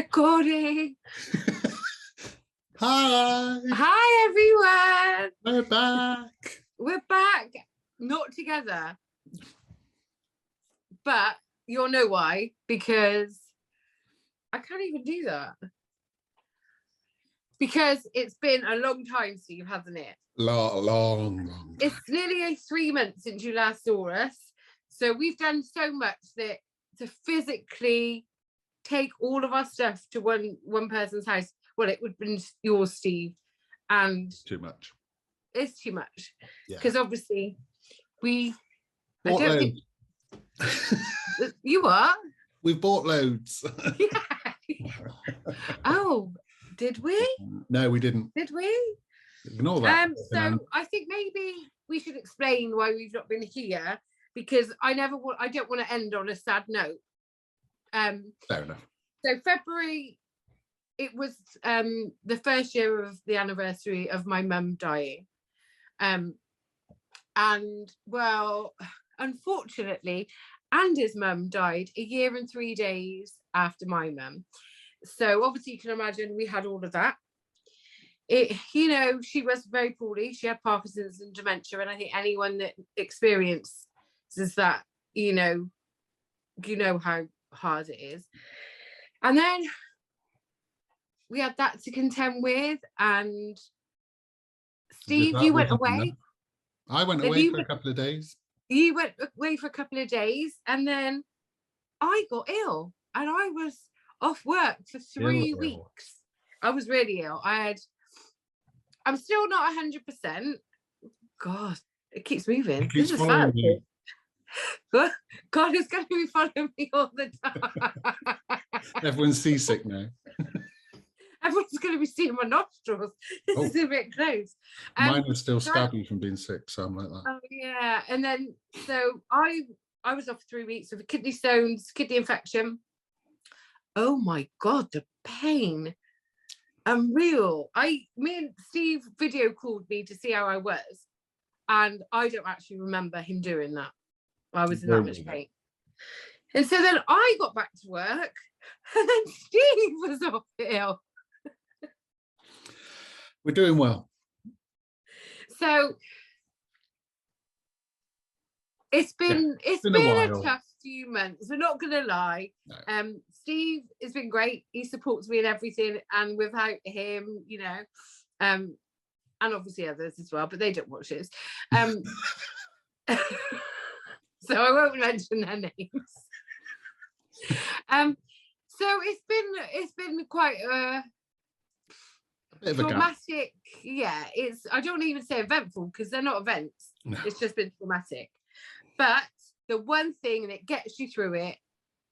Recording. Hi. Hi, everyone. We're back. We're back. Not together. But you'll know why. Because I can't even do that. Because it's been a long time, Steve, hasn't it? Long time. It's nearly 3 months since you last saw us. So we've done so much that to physically take all of our stuff to one person's house, well, it would have been yours, Steve, and Too much. it's too much Yeah. because obviously we Bought I don't loads. think you are. We've bought loads. Yeah. Oh, did we? No, we didn't. Did we? Ignore that. So I think maybe we should explain why we've not been here, because I don't want to end on a sad note. Fair enough. So February, it was the first year of the anniversary of my mum dying. And well, unfortunately, Andy's mum died a year and 3 days after my mum. So obviously you can imagine we had all of that. She was very poorly. She had Parkinson's and dementia. And I think anyone that experiences that, you know how hard it is. And then we had that to contend with. And Steve, you went away. I went away for a couple of days. You went away for a couple of days, and then I got ill, and I was off work for 3 weeks. I was really ill. I'm still not 100%. God, it keeps moving. This is fun. God is going to be following me all the time. Everyone's seasick now. Everyone's going to be seeing my nostrils. This is a bit close. Mine was still scabby from being sick, so I'm like that. Oh yeah, and then so I was off 3 weeks with kidney stones, kidney infection. Oh my God, the pain. Unreal. Me and Steve video called me to see how I was, and I don't actually remember him doing that. I was in that much pain. And so then I got back to work, and then Steve was off ill. We're doing well. So it's been a tough few months. We're not gonna lie. No. Steve has been great. He supports me in everything, and without him, and obviously others as well, but they don't watch this. So I won't mention their names. So it's been quite a traumatic. Yeah, I don't even say eventful because they're not events. No. It's just been traumatic. But the one thing that gets you through it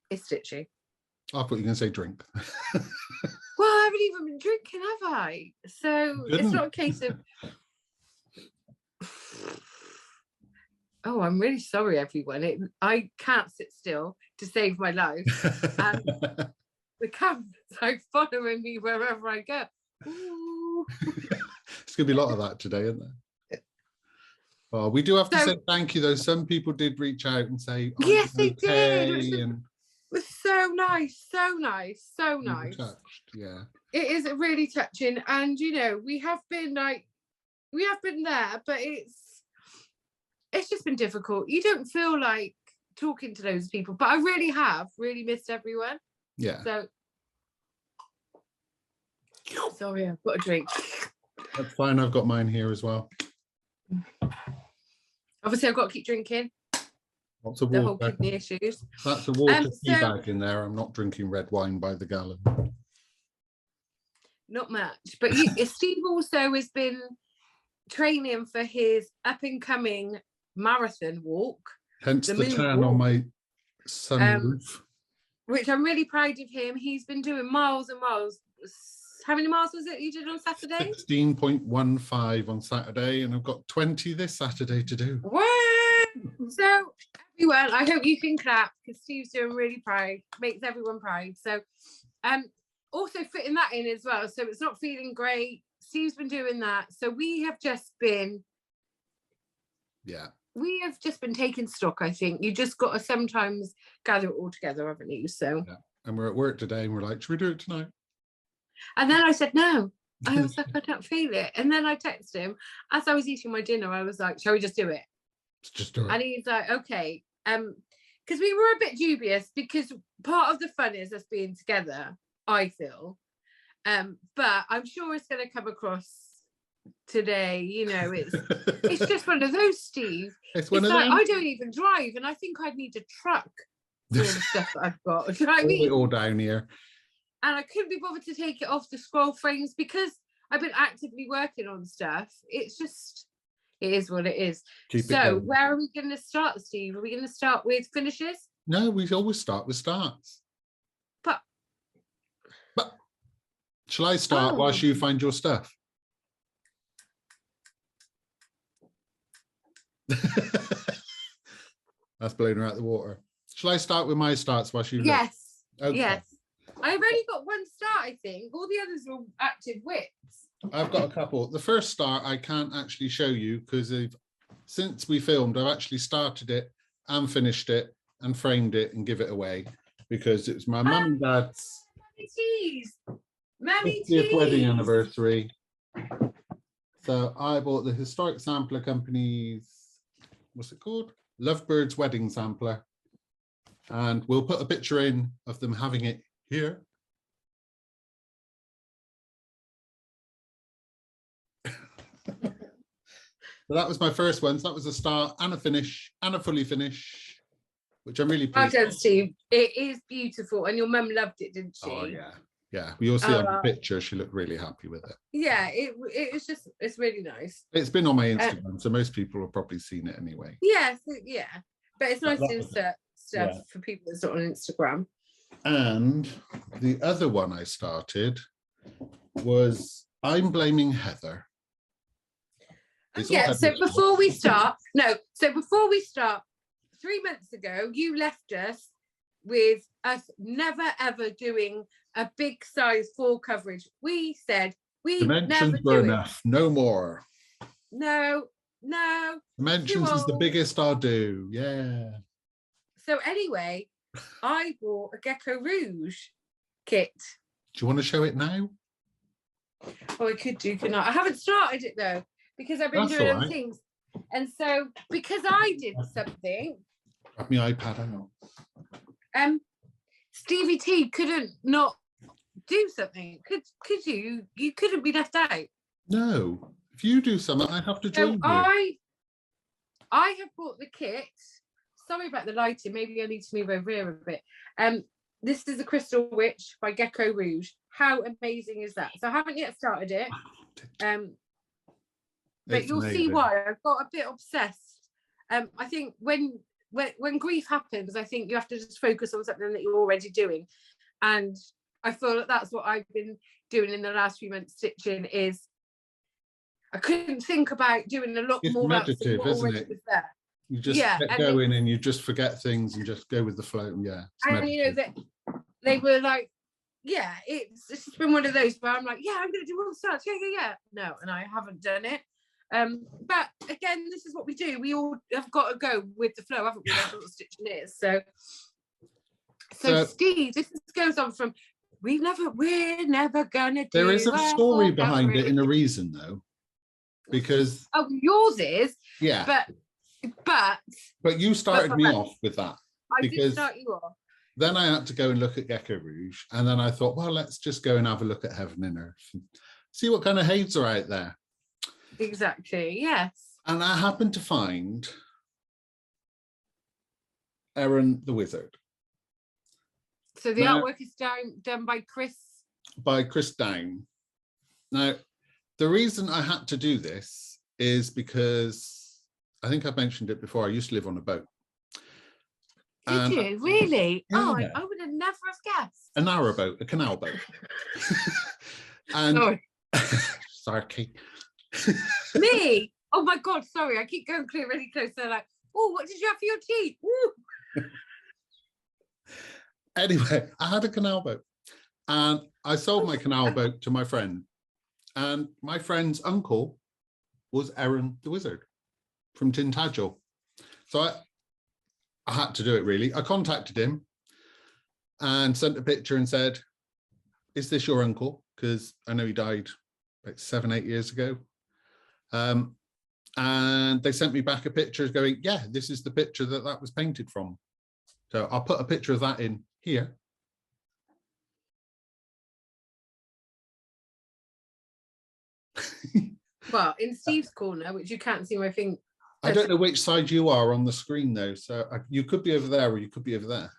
is stitching. I thought you were going to say drink. Well, I haven't even been drinking, have I? So it's not a case of. Oh, I'm really sorry, everyone. I can't sit still to save my life. And the cameras are following me wherever I go. Ooh. It's going to be a lot of that today, isn't there? Oh, we do have to say thank you, though. Some people did reach out and say, yes, they did. It was so nice, so nice, so nice. Touched, yeah. It is really touching. And, we have been there, but it's just been difficult. You don't feel like talking to those people, but I really have missed everyone. Yeah. So sorry, I've got a drink. That's fine. I've got mine here as well. Obviously, I've got to keep drinking. Lots of the water. Whole kidney issues. That's a water tea bag in there. I'm not drinking red wine by the gallon. Not much, but Steve also has been training for his up and coming marathon walk. Hence the tan on my sunroof. Which I'm really proud of him. He's been doing miles and miles. How many miles was it you did on Saturday? 16.15 on Saturday, and I've got 20 this Saturday to do. What? So everyone, I hope you can clap because Steve's doing really proud. Makes everyone proud. So also fitting that in as well. So it's not feeling great. Steve's been doing that. So we have just been taking stock, I think. You just got to sometimes gather it all together, haven't you? So And we're at work today and we're like, should we do it tonight? And then I said, no. I was like, I don't feel it. And then I texted him as I was eating my dinner. I was like, shall we just do it? Let's just do it. And he's like, okay. Because we were a bit dubious, because part of the fun is us being together, I feel. But I'm sure it's going to come across today. You know, it's just one of those, Steve. It's one of like, them. I don't even drive, and I think I'd need a truck for all the stuff that I've got. Do you know what I mean? All down here. And I couldn't be bothered to take it off the scroll frames because I've been actively working on stuff. It's just, it is what it is. So where are we going to start, Steve? Are we going to start with finishes? No, we always start with starts. But shall I start whilst you find your stuff? That's blowing her out the water. Shall I start with my starts whilst you look? Yes. Okay. Yes. I've only got one start, I think. All the others are active whips. I've got a couple. The first start I can't actually show you because since we filmed, I've actually started it and finished it and framed it and give it away because it was my mum and dad's Mammy 50th wedding anniversary. So I bought the Historic Sampler Company's, what's it called? Lovebirds Wedding Sampler. And we'll put a picture in of them having it here. So that was my first one. So that was a start and a finish and a fully finish, which I'm really pleased. Well done, Steve. It is beautiful, and your mum loved it, didn't she? Oh yeah, yeah. You'll see on the picture. She looked really happy with it. Yeah, it was just, it's really nice. It's been on my Instagram, so most people have probably seen it anyway. Yes, yeah, but it's nice to insert stuff for people that's not on Instagram. And the other one I started was I'm Blaming Heather. Yeah, so before we start, 3 months ago, you left us with us never ever doing a big size 4 coverage. We said we dimensions were enough, no more. No. Dimensions is the biggest I'll do, yeah. So anyway, I bought a Gecko Rouge kit. Do you want to show it now? Oh, I could do, can I? I haven't started it though, because I've been doing other things. And so because I did something. Grab my iPad out. Stevie T couldn't not do something. Could you? You couldn't be left out. No. If you do something, I have to join you. I have bought the kit. Sorry about the lighting. Maybe I need to move over here a bit. This is the Crystal Witch by Gecko Rouge. How amazing is that? So I haven't yet started it. But you'll see why. I've got a bit obsessed. I think when grief happens, I think you have to just focus on something that you're already doing. And I feel that that's what I've been doing in the last few months stitching is I couldn't think about doing a lot more. It's meditative, isn't it? You just get going and you just forget things and just go with the flow. Yeah. And you know that they were like, yeah, it's just been one of those where I'm like, yeah, I'm gonna do all the starts. Yeah. No, and I haven't done it. But again, this is what we do. We all have got to go with the flow, haven't we? That's what stitching is. So Steve, this goes on from we're never gonna do. There is a story behind it and a reason though. Because yours is, yeah, but you started me off with that. I did start you off. Then I had to go and look at Gecko Rouge, and then I thought, well, let's just go and have a look at Heaven and Earth and see what kind of haves are out there. Exactly, yes. And I happened to find Erin the Wizard. So the artwork is done by Chris? By Chris Down. Now, the reason I had to do this is because I think I've mentioned it before. I used to live on a boat. Did you? Really? Yeah. Oh, I would have never have guessed. A narrow boat, a canal boat. And sorry. Sorry. Me? Oh my God, sorry. I keep going really close. They're like, oh, what did you have for your tea? Anyway, I had a canal boat and I sold my canal boat to my friend. And my friend's uncle was Erin the Wizard from Tintagel. So I had to do it really. I contacted him and sent a picture and said, is this your uncle? Because I know he died like 7-8 years ago. And they sent me back a picture going, yeah, this is the picture that was painted from. So I'll put a picture of that in here. Well, in Steve's corner, which you can't see my finger. I don't know which side you are on the screen though. So you could be over there or you could be over there.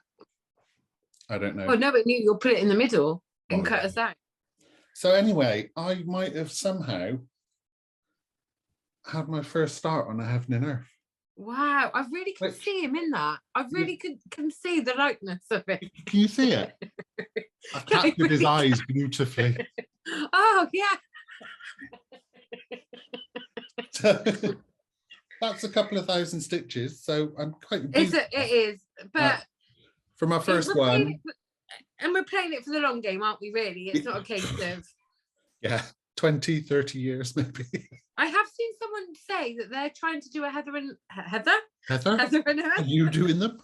I don't know. Oh, no, but you'll put it in the middle and cut us out. So anyway, I might have somehow had my first start on A Heaven and Earth. Wow, I really can see him in that. I really can see the likeness of it. Can you see it? I captured his eyes beautifully. Oh, yeah. So, that's a couple of thousand stitches, so I'm quite pleased. It is, but for my first one. And we're playing it for the long game, aren't we, really? It's not a case of... Yeah, 20, 30 years, maybe. I have seen someone say that they're trying to do a Heather and Earth. Are you doing them?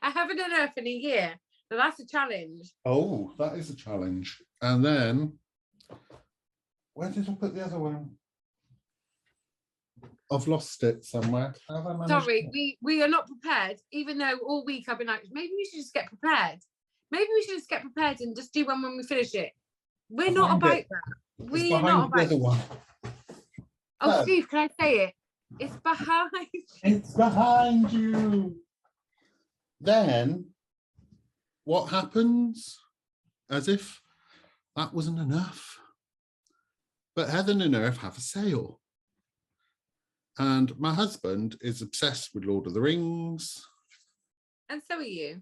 A Heaven and Earth in a year. So that's a challenge. Oh, that is a challenge. And then, where did I put the other one? I've lost it somewhere. Sorry, we are not prepared, even though all week I've been like, maybe we should just get prepared. Maybe we should just get prepared and just do one when we finish it. We're not about that. We're not about the one. Oh, Steve, can I say it? It's behind. It's behind you. Then, what happens? As if that wasn't enough. But Heaven and Earth have a sale. And my husband is obsessed with Lord of the Rings. And so are you.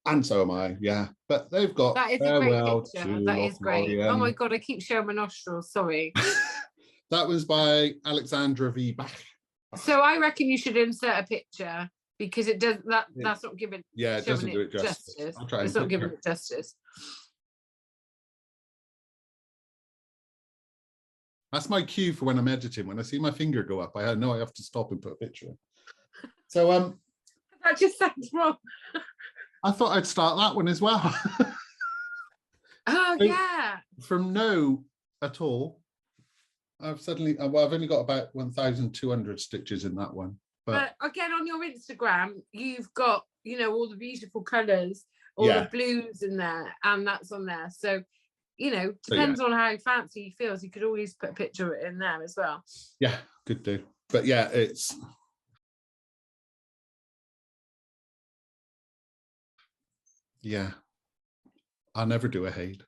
And so am I, yeah. But they've got that is a great picture. That is great. Oh my God, I keep showing my nostrils, sorry. That was by Alexandra V. Bach. So I reckon you should insert a picture because it does that's not giving it doesn't do it justice. It's not giving it justice. That's my cue for when I'm editing. When I see my finger go up, I know I have to stop and put a picture in. So that just sounds wrong. I thought I'd start that one as well. Oh, so, yeah. From no at all, I've only got about 1,200 stitches in that one. But again, on your Instagram, you've got, all the beautiful colours, all the blues in there, and that's on there. So, depends on how fancy he feels. You could always put a picture in there as well. Yeah, could do. But yeah, it's... Yeah, I'll never do a Haid.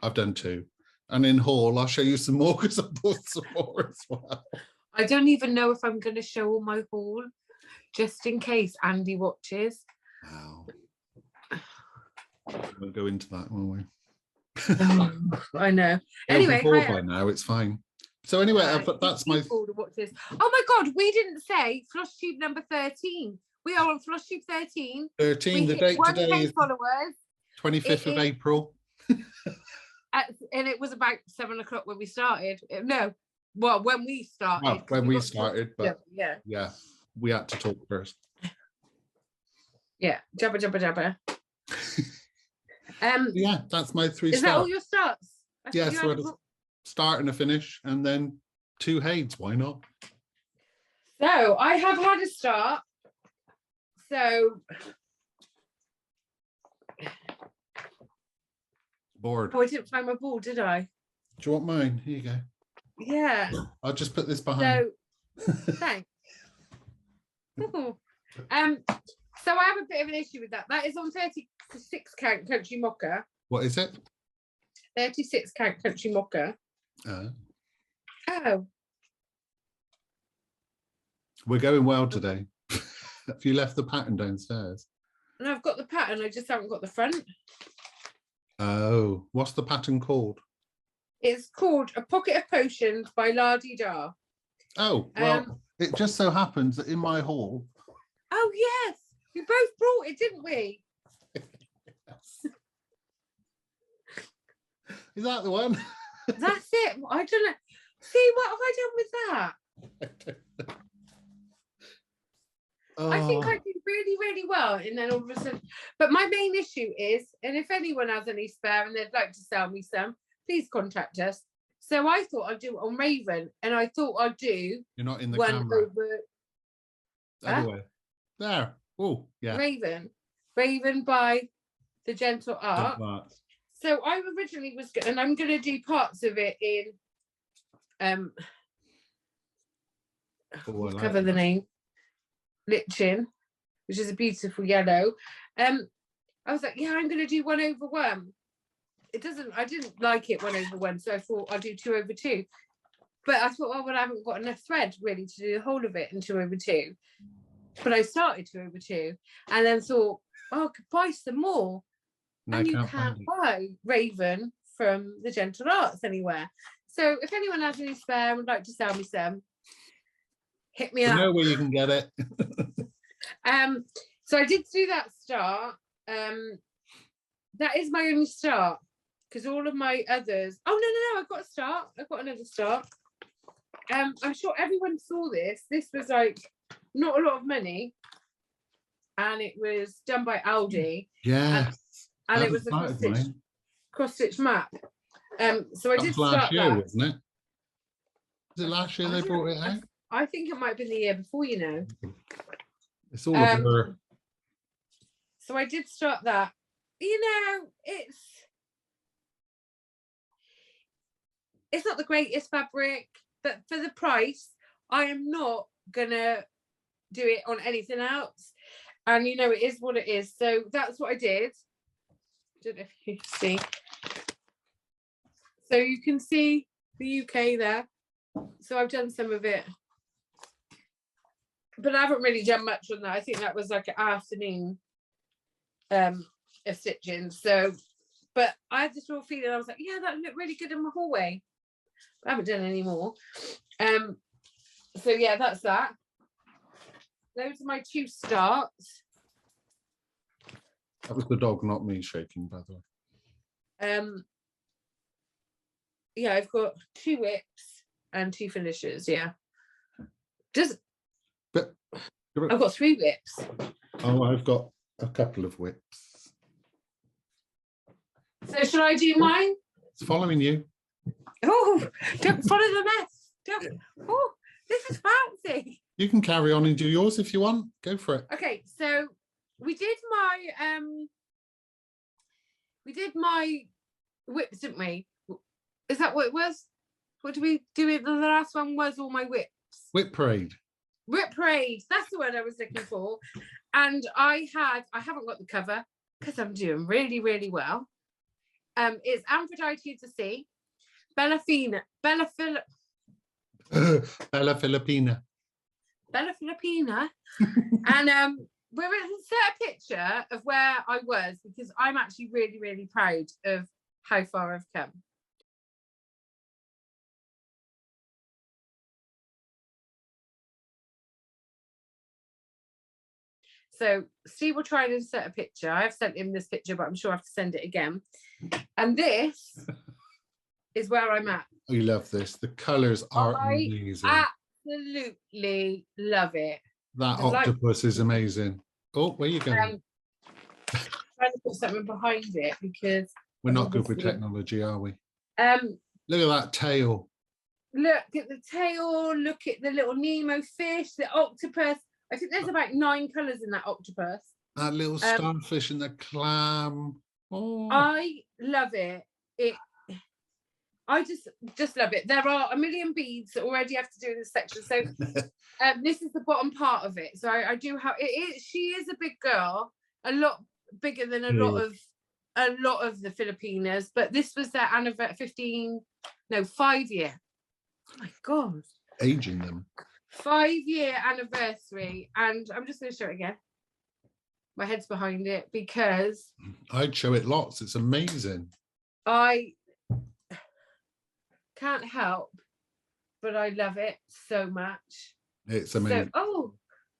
I've done 2. And in haul, I'll show you some more because I bought some more as well. I don't even know if I'm going to show all my haul, just in case Andy watches. Wow. We'll go into that, won't we? I know. Anyway, by now it's fine. So anyway, that's my... Oh my God, we didn't say Flosstube number 13. We are on Flosstube 13. 13, the date today is followers. 25th of April. And it was about 7 o'clock when we started. No, well, when we started. Well, when we started, but yeah, we had to talk first. Yeah, jabba, jabba, jabba. Yeah, that's my 3 starts. Is that all your starts? Yes, so a start and a finish, and then 2 Haids. Why not? So I have had a start. So bored. Oh, I didn't find my ball, did I? Do you want mine? Here you go. Yeah. I'll just put this behind. So thanks. So I have a bit of an issue with that. That is on 36 count country mocha. What is it? 36 count country mocha. Oh. We're going well today. Have you left the pattern downstairs? And I've got the pattern, I just haven't got the front. Oh, what's the pattern called? It's called A Pocket of Potions by La Di Da. Oh, well, it just so happens that in my haul... Oh, yes. We both brought it, didn't we? Yes. Is that the one? That's it. I don't know. See, what have I done with that? I think I Oh, did really, really well. And then all of a sudden, but my main issue is, and if anyone has any spare and they'd like to sell me some, please contact us. So I thought I'd do it on Raven, and I thought I'd do you're not in the one camera. over Other way. There. Oh, yeah. Raven by the Gentle Art. That. So I originally was, and I'm going to do parts of it in, cover the name, Lichen, which is a beautiful yellow. I was like, yeah, I'm going to do 1/1. I didn't like it 1/1, so I thought I'll do 2/2. But I thought, oh, well, I haven't got enough thread really to do the whole of it in 2/2. But I started 2/2 and then thought, oh, I could buy some more. And you can't buy Raven from the Gentle Arts anywhere. So if anyone has any spare and would like to sell me some, hit me up. You know where you can get it. So I did do that start. That is my only start, because all of my others, no, I've got a start. I've got another start. I'm sure everyone saw this. This was like not a lot of money, and it was done by Aldi. Yeah. And it was a cross-stitch map. So I did start last year, that. wasn't it? Was it last year they brought it out? I think it might have been the year before, you know. It's all a blur. So I did start that. You know, it's not the greatest fabric, but for the price, I am not gonna do it on anything else. And you know, it is what it is. So that's what I did. Don't know if you can see. So you can see the UK there. So I've done some of it, but I haven't really done much on that. I think that was like an afternoon of stitching. So, but I had this real feeling. I was like, yeah, that looked really good in my hallway. I haven't done any more. So yeah, that's that. Those are my 2 starts. That was the dog, not me shaking, by the way. Yeah, I've got 2 whips and 2 finishers. Yeah, I've got 3 whips. Oh, I've got a couple of whips. So should I do mine? It's following you. Oh, don't follow the mess. Oh, this is fancy. You can carry on and do yours if you want. Go for it. Okay, so we did my whips, didn't we? Is that what it was? What did we do? The last one was all my whips. Whip parade. Whip parade. That's the word I was looking for. And I haven't got the cover because I'm doing really, really well. It's Aphrodite of the Sea, Bella Filipina. And we're going to insert a picture of where I was, because I'm actually really, really proud of how far I've come. So Steve will try and insert a picture. I've sent him this picture, but I'm sure I have to send it again. And this is where I'm at. I love this. The colours are amazing. Absolutely love it. That octopus is amazing. Oh, where are you going? Trying to put something behind it because we're not good with technology, are we? Look at that tail. Look at the tail. Look at the little Nemo fish, the octopus. I think there's about 9 colours in that octopus. That little starfish and the clam. Oh. I love it. I just love it. There are a million beads that already have to do in this section. So this is the bottom part of it. So I do have it. She is a big girl, a lot bigger than a lot of the Filipinas. But this was their anniversary, 5-year. Oh my God. Aging them. 5-year anniversary, and I'm just going to show it again. My head's behind it because I'd show it lots. It's amazing. I can't help but I love it so much. It's amazing. So,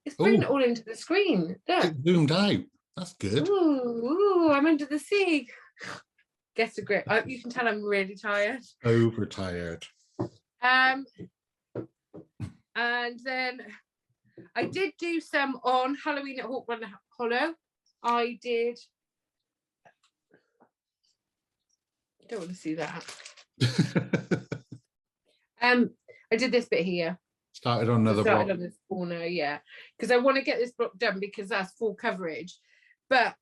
it's bringing it all into the screen. Look. It zoomed out. That's good. Ooh, I'm under the sea. Get a grip. You can tell I'm really tired. Overtired. And then I did do some on Halloween at Hawk Run Hollow. I did. I don't want to see that. I did this bit here. Started on another block. On this corner, yeah, because I want to get this block done because that's full coverage. But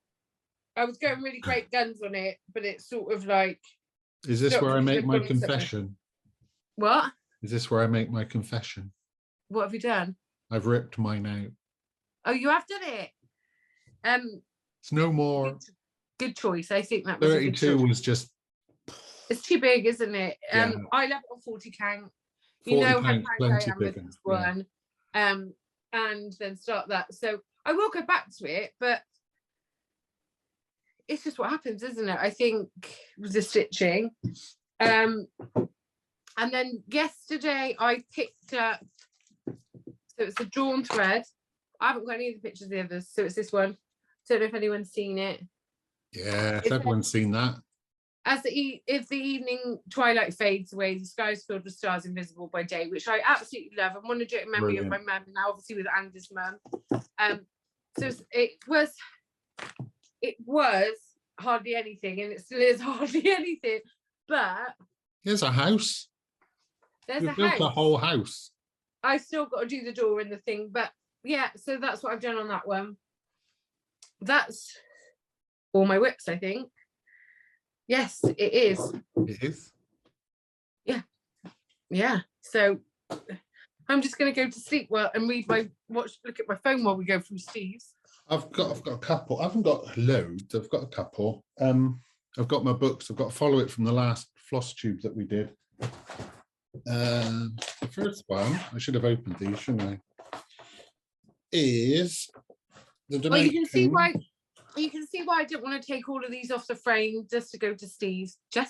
I was going really great guns on it, but it's sort of like. Is this where I make my confession? What? Is this where I make my confession? What have you done? I've ripped mine out. Oh, you have done it. It's no more. Good choice. I think that was 32 was just. It's too big, isn't it? Yeah. I left on 40 count. 40 you know how plenty I am with this one. Yeah. And then start that. So I will go back to it, but it's just what happens, isn't it? I think with the stitching. And then yesterday I picked up, so it's a drawn thread. I haven't got any of the pictures of the others, so it's this one. Don't know if anyone's seen it. Yeah, everyone's seen that. As if the evening twilight fades away, the sky is filled with stars invisible by day, which I absolutely love. I want to do it in memory of my mum, and now obviously with Andy's mum. So it was hardly anything, and it still is hardly anything. But there's a house. You've built a whole house. I still got to do the door and the thing, but yeah. So that's what I've done on that one. That's all my whips, I think. Yes, it is. It is. Yeah. Yeah. So I'm just going to go to sleep and read look at my phone while we go through Steve's. I've got a couple. I haven't got loads. I've got a couple. I've got my books. I've got to follow it from the last Flosstube that we did. The first one, I should have opened these, shouldn't I? Is the dimension. Well, you can see why I didn't want to take all of these off the frame just to go to Steve's. So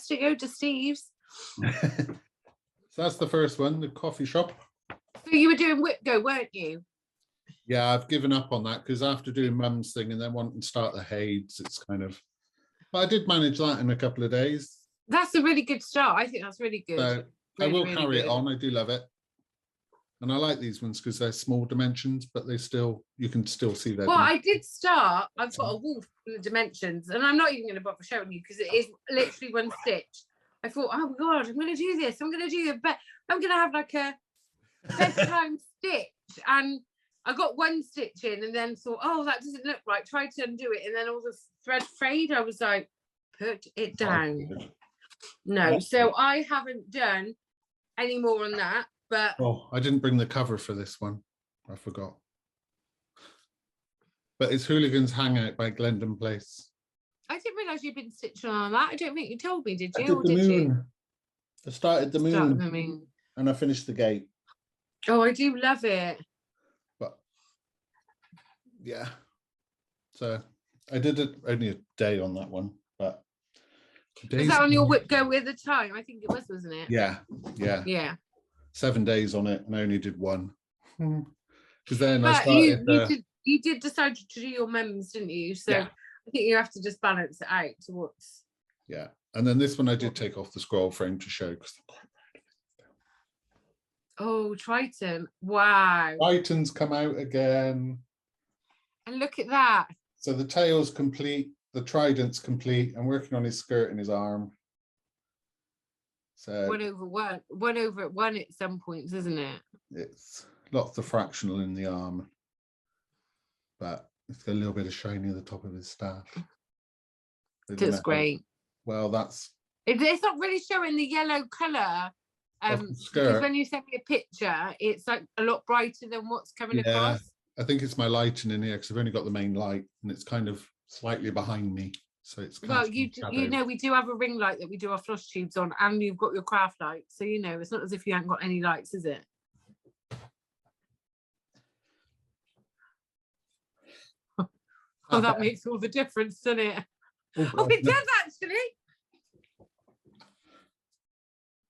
that's the first one, the coffee shop. So you were doing whip go, weren't you? Yeah, I've given up on that because after doing Mum's thing and then wanting to start the Hades, it's kind of. But I did manage that in a couple of days. That's a really good start. I think that's really good. So really, I will carry it on. I do love it. And I like these ones because they're small dimensions, but you can still see them. Well, I did start. I've got a wolf in the dimensions, and I'm not even going to bother showing you because it is literally one stitch. I thought, oh my God, I'm going to do this. I'm going to do it, but I'm going to have like a bedtime stitch. And I got one stitch in and then thought, oh, that doesn't look right. Tried to undo it. And then all the thread frayed. I was like, put it down. No, so I haven't done any more on that. But I didn't bring the cover for this one. I forgot. But it's Hooligan's Hangout by Glendon Place. I didn't realise you'd been stitching on that. I don't think you told me, did you? I did the moon. I started the moon. And I finished the gate. Oh, I do love it. But yeah. So I did it only a day on that one, but is that on your whip go with the time? I think it was, wasn't it? Yeah. 7 days on it, and I only did one. Because then I started. You did decide to do your Mum's, didn't you? So yeah. I think you have to just balance it out to what's. Yeah, and then this one I did take off the scroll frame to show because I'm quite proud of it. Oh, Triton! Wow. Triton's come out again. And look at that. So the tail's complete, the trident's complete. I'm working on his skirt and his arm. So 1 over 1 at some points, isn't it? It's lots of fractional in the arm, but it's got a little bit of shiny at the top of his staff. That's great. Well, it's not really showing the yellow colour. Because when you send me a picture, it's like a lot brighter than what's coming across. I think it's my lighting in here because I've only got the main light and it's kind of slightly behind me. So it's you know, we do have a ring light that we do our floss tubes on, and you've got your craft light, so you know it's not as if you haven't got any lights, is it? Oh, that makes all the difference, doesn't it? Oh, it does actually.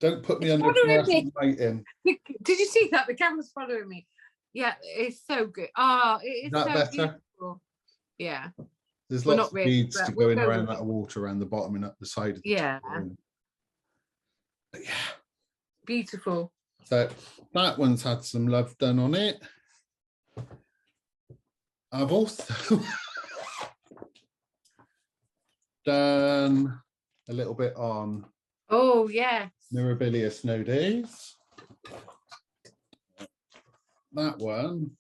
Don't put me under fluorescent light in. Did you see that? The camera's following me. Yeah, it's so good. Oh, it is so better? Beautiful. Yeah. There's lots of beads to go in around that water around the bottom and up the side of the top. But yeah. Beautiful. So that one's had some love done on it. I've also done a little bit on Oh, yes. Mirabilia Snow Days. That one,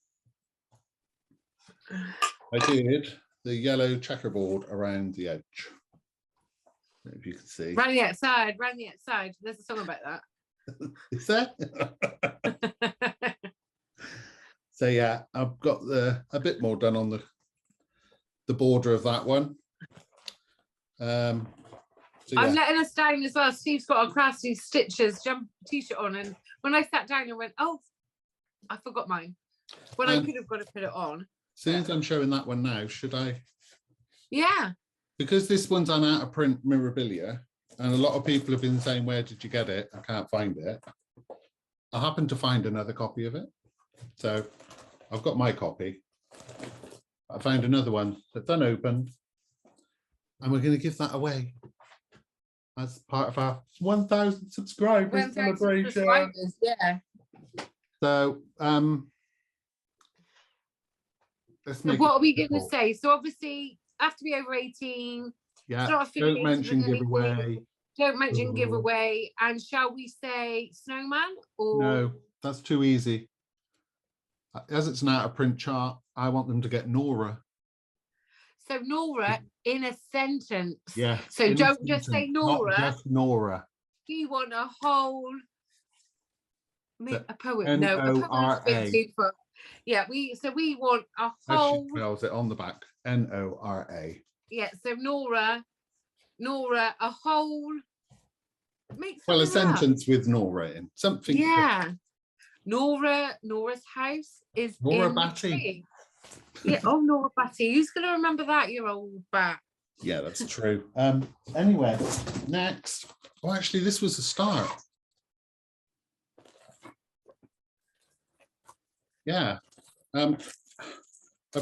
I did the yellow checkerboard around the edge. If you can see. Round the outside, round the outside. There's a song about that. Is there? So yeah, I've got a bit more done on the border of that one. So I'm yeah. letting us down as well. Steve's got a Crafty Stitches jump t-shirt on, and when I sat down, I went, "Oh, I forgot mine." When I could have got to put it on. Since I'm showing that one now, should I? Yeah. Because this one's on out of print Mirabilia, and a lot of people have been saying, "Where did you get it?" I can't find it. I happened to find another copy of it, so I've got my copy. I found another one that's unopened, and we're going to give that away as part of our 1,000 subscribers 1,000 celebration. subscribers, yeah. So let's make what are we going to say? So obviously, have to be over 18. Yeah, don't mention giveaway. Don't mention giveaway. And shall we say snowman? Or no, that's too easy. As it's an out of print chart, I want them to get Nora. So Nora in a sentence. Yeah. So don't just say Nora. Not just Nora. You want a whole a poem. No, a Nora. Yeah, we want a whole. As she spells it on the back. Nora. Yeah, so Nora, a whole. Well, a sentence with Nora in something. Yeah. Nora's house is Nora in Batty. The tree. Yeah, oh, Nora Batty. Who's going to remember that, you old bat? Yeah, that's true. Anyway, next. Oh, actually, this was a start. Yeah. I've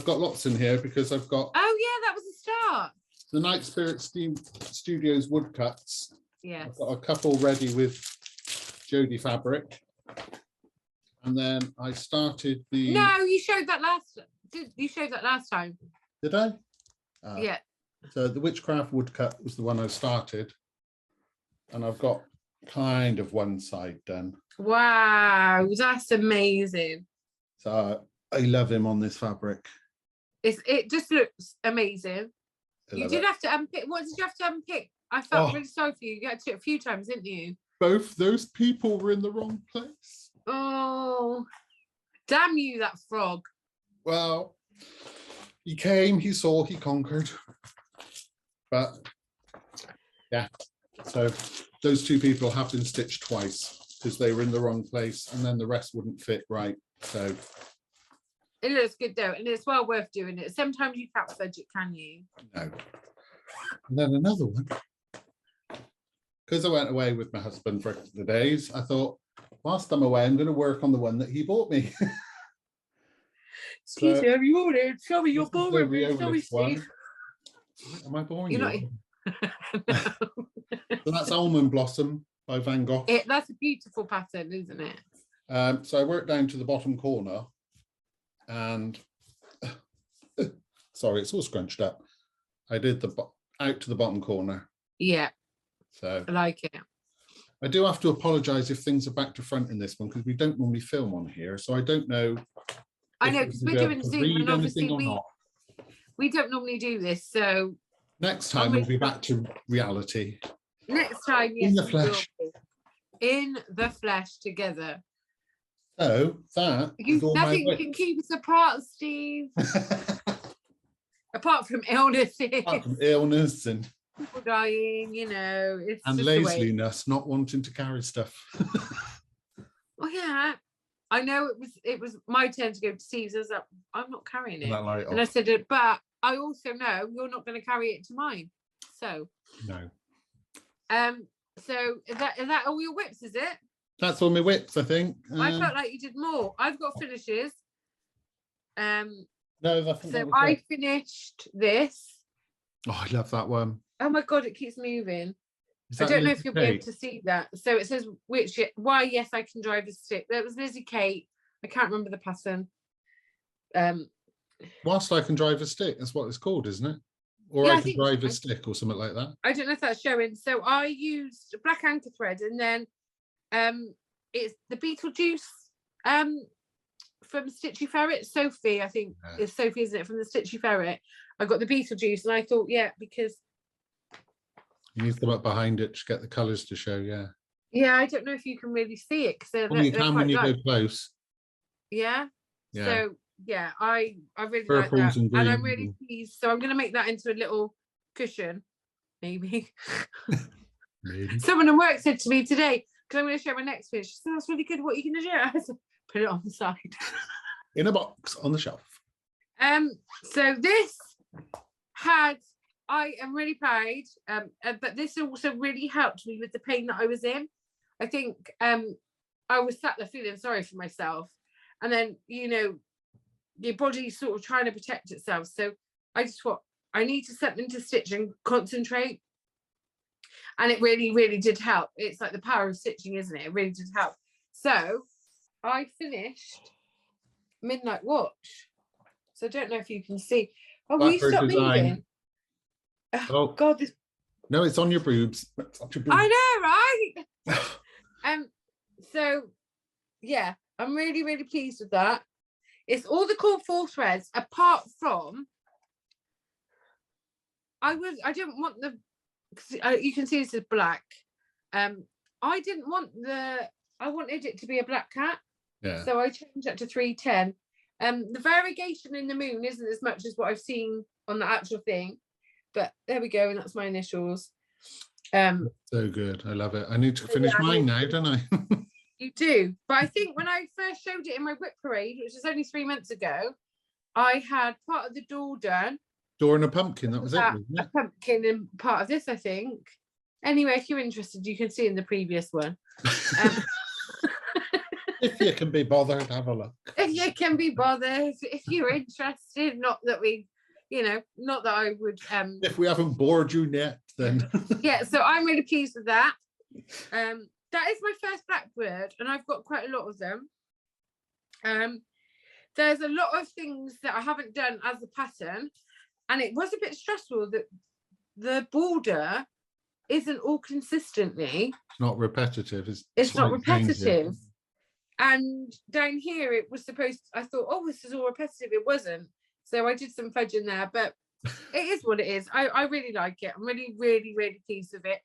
got lots in here because I've got. Oh, yeah, that was a start. The Night Spirit Studios woodcuts. Yeah. I've got a couple ready with Jodie fabric. And then I started the. No, you showed that last time. Did I? Yeah. So the Witchcraft woodcut was the one I started, and I've got kind of one side done. Wow, that's amazing. So I love him on this fabric. It just looks amazing. You did have to unpick. What did you have to unpick? I felt really sorry for you. You had to do it a few times, didn't you? Both those people were in the wrong place. Oh, damn you, that frog. Well, he came, he saw, he conquered. But yeah, so those two people have been stitched twice because they were in the wrong place and then the rest wouldn't fit right. So it looks good though, and it's well worth doing it. Sometimes you can't fudge it, can you? No. And then another one. Because I went away with my husband for a couple of days, I thought, whilst I'm away, I'm going to work on the one that he bought me. Excuse me, have you ordered? Show me your boring me. Show me, Steve. Am I boring You're you? Not... So that's Almond Blossom by Van Gogh. That's a beautiful pattern, isn't it? So I worked down to the bottom corner and sorry, it's all scrunched up. I did the out to the bottom corner. Yeah. So I like it. I do have to apologise if things are back to front in this one because we don't normally film on here. So I don't know. I know because we're doing Zoom and obviously we don't normally do this. So next time we'll be back to reality. Next time, yes, in the flesh. In the flesh together. So that nothing can keep us apart, Steve. Apart from illnesses. Apart from illness and people dying, you know, it's and just laziness, not wanting to carry stuff. Oh yeah, I know it was my turn to go to Caesar's. I'm not carrying it, and I said it, but I also know you're not going to carry it to mine. So no. So is that all your whips? Is it? That's all my whips, I think. I felt like you did more. I've got finishes. No, that's so I finished this. Oh, I love that one. Oh my god, it keeps moving. I don't know if you'll be able to see that. So it says why yes, I can drive a stick. That was Lizzie Kate. I can't remember the pattern. Whilst I can drive a stick, that's what it's called, isn't it? Or Yeah, I I can think drive a stick or something like that. I don't know if that's showing. So I used black anchor thread, and then it's the Beetlejuice from Stitchy Ferret. Sophie, I think it's Sophie, isn't it? From the Stitchy Ferret. I got the Beetlejuice, and I thought, yeah, because you need them up behind it to get the colours to show. Yeah, I don't know if you can really see it because You can when you go close. Yeah. So yeah, I really Purples like that, and I'm greens really pleased. So I'm going to make that into a little cushion, maybe. Maybe. Someone at work said to me today, because I'm going to show my next finish. She said, "That's really good. What are you going to do?" I said, "Put it on the side, in a box on the shelf." So this I am really proud. But this also really helped me with the pain that I was in. I think I was sat there feeling sorry for myself, and then your body's sort of trying to protect itself. So I just thought I need to something to stitch and concentrate, and it really, really did help. It's like the power of stitching, isn't it? It really did help. So I finished Midnight Watch. So I don't know if you can see. Oh, will you stop moving? Oh God, this. No, it's on your boobs. I know, right? So yeah, I'm really, really pleased with that. It's all the core 4 threads, apart from I didn't want you can see this is black. I wanted it to be a black cat. Yeah. So I changed that to 310. The variegation in the moon isn't as much as what I've seen on the actual thing, but there we go, and that's my initials. So good. I love it. I need to finish mine now, don't I? You do. But I think when I first showed it in my whip parade, which was only 3 months ago, I had part of the door done. Door and a pumpkin, that was it, wasn't it? A pumpkin and part of this, I think. Anyway, if you're interested, you can see in the previous one. If you can be bothered, have a look. If you can be bothered, if you're interested, not that I would. If we haven't bored you yet, then. Yeah, so I'm really pleased with that. That is my first blackbird, and I've got quite a lot of them. There's a lot of things that I haven't done as a pattern, and it was a bit stressful that the border isn't all consistently. It's not repetitive. It's not repetitive. And down here, it was supposed to, I thought, oh, this is all repetitive. It wasn't. So I did some fudging there, but it is what it is. I really like it. I'm really, really, really pleased with it.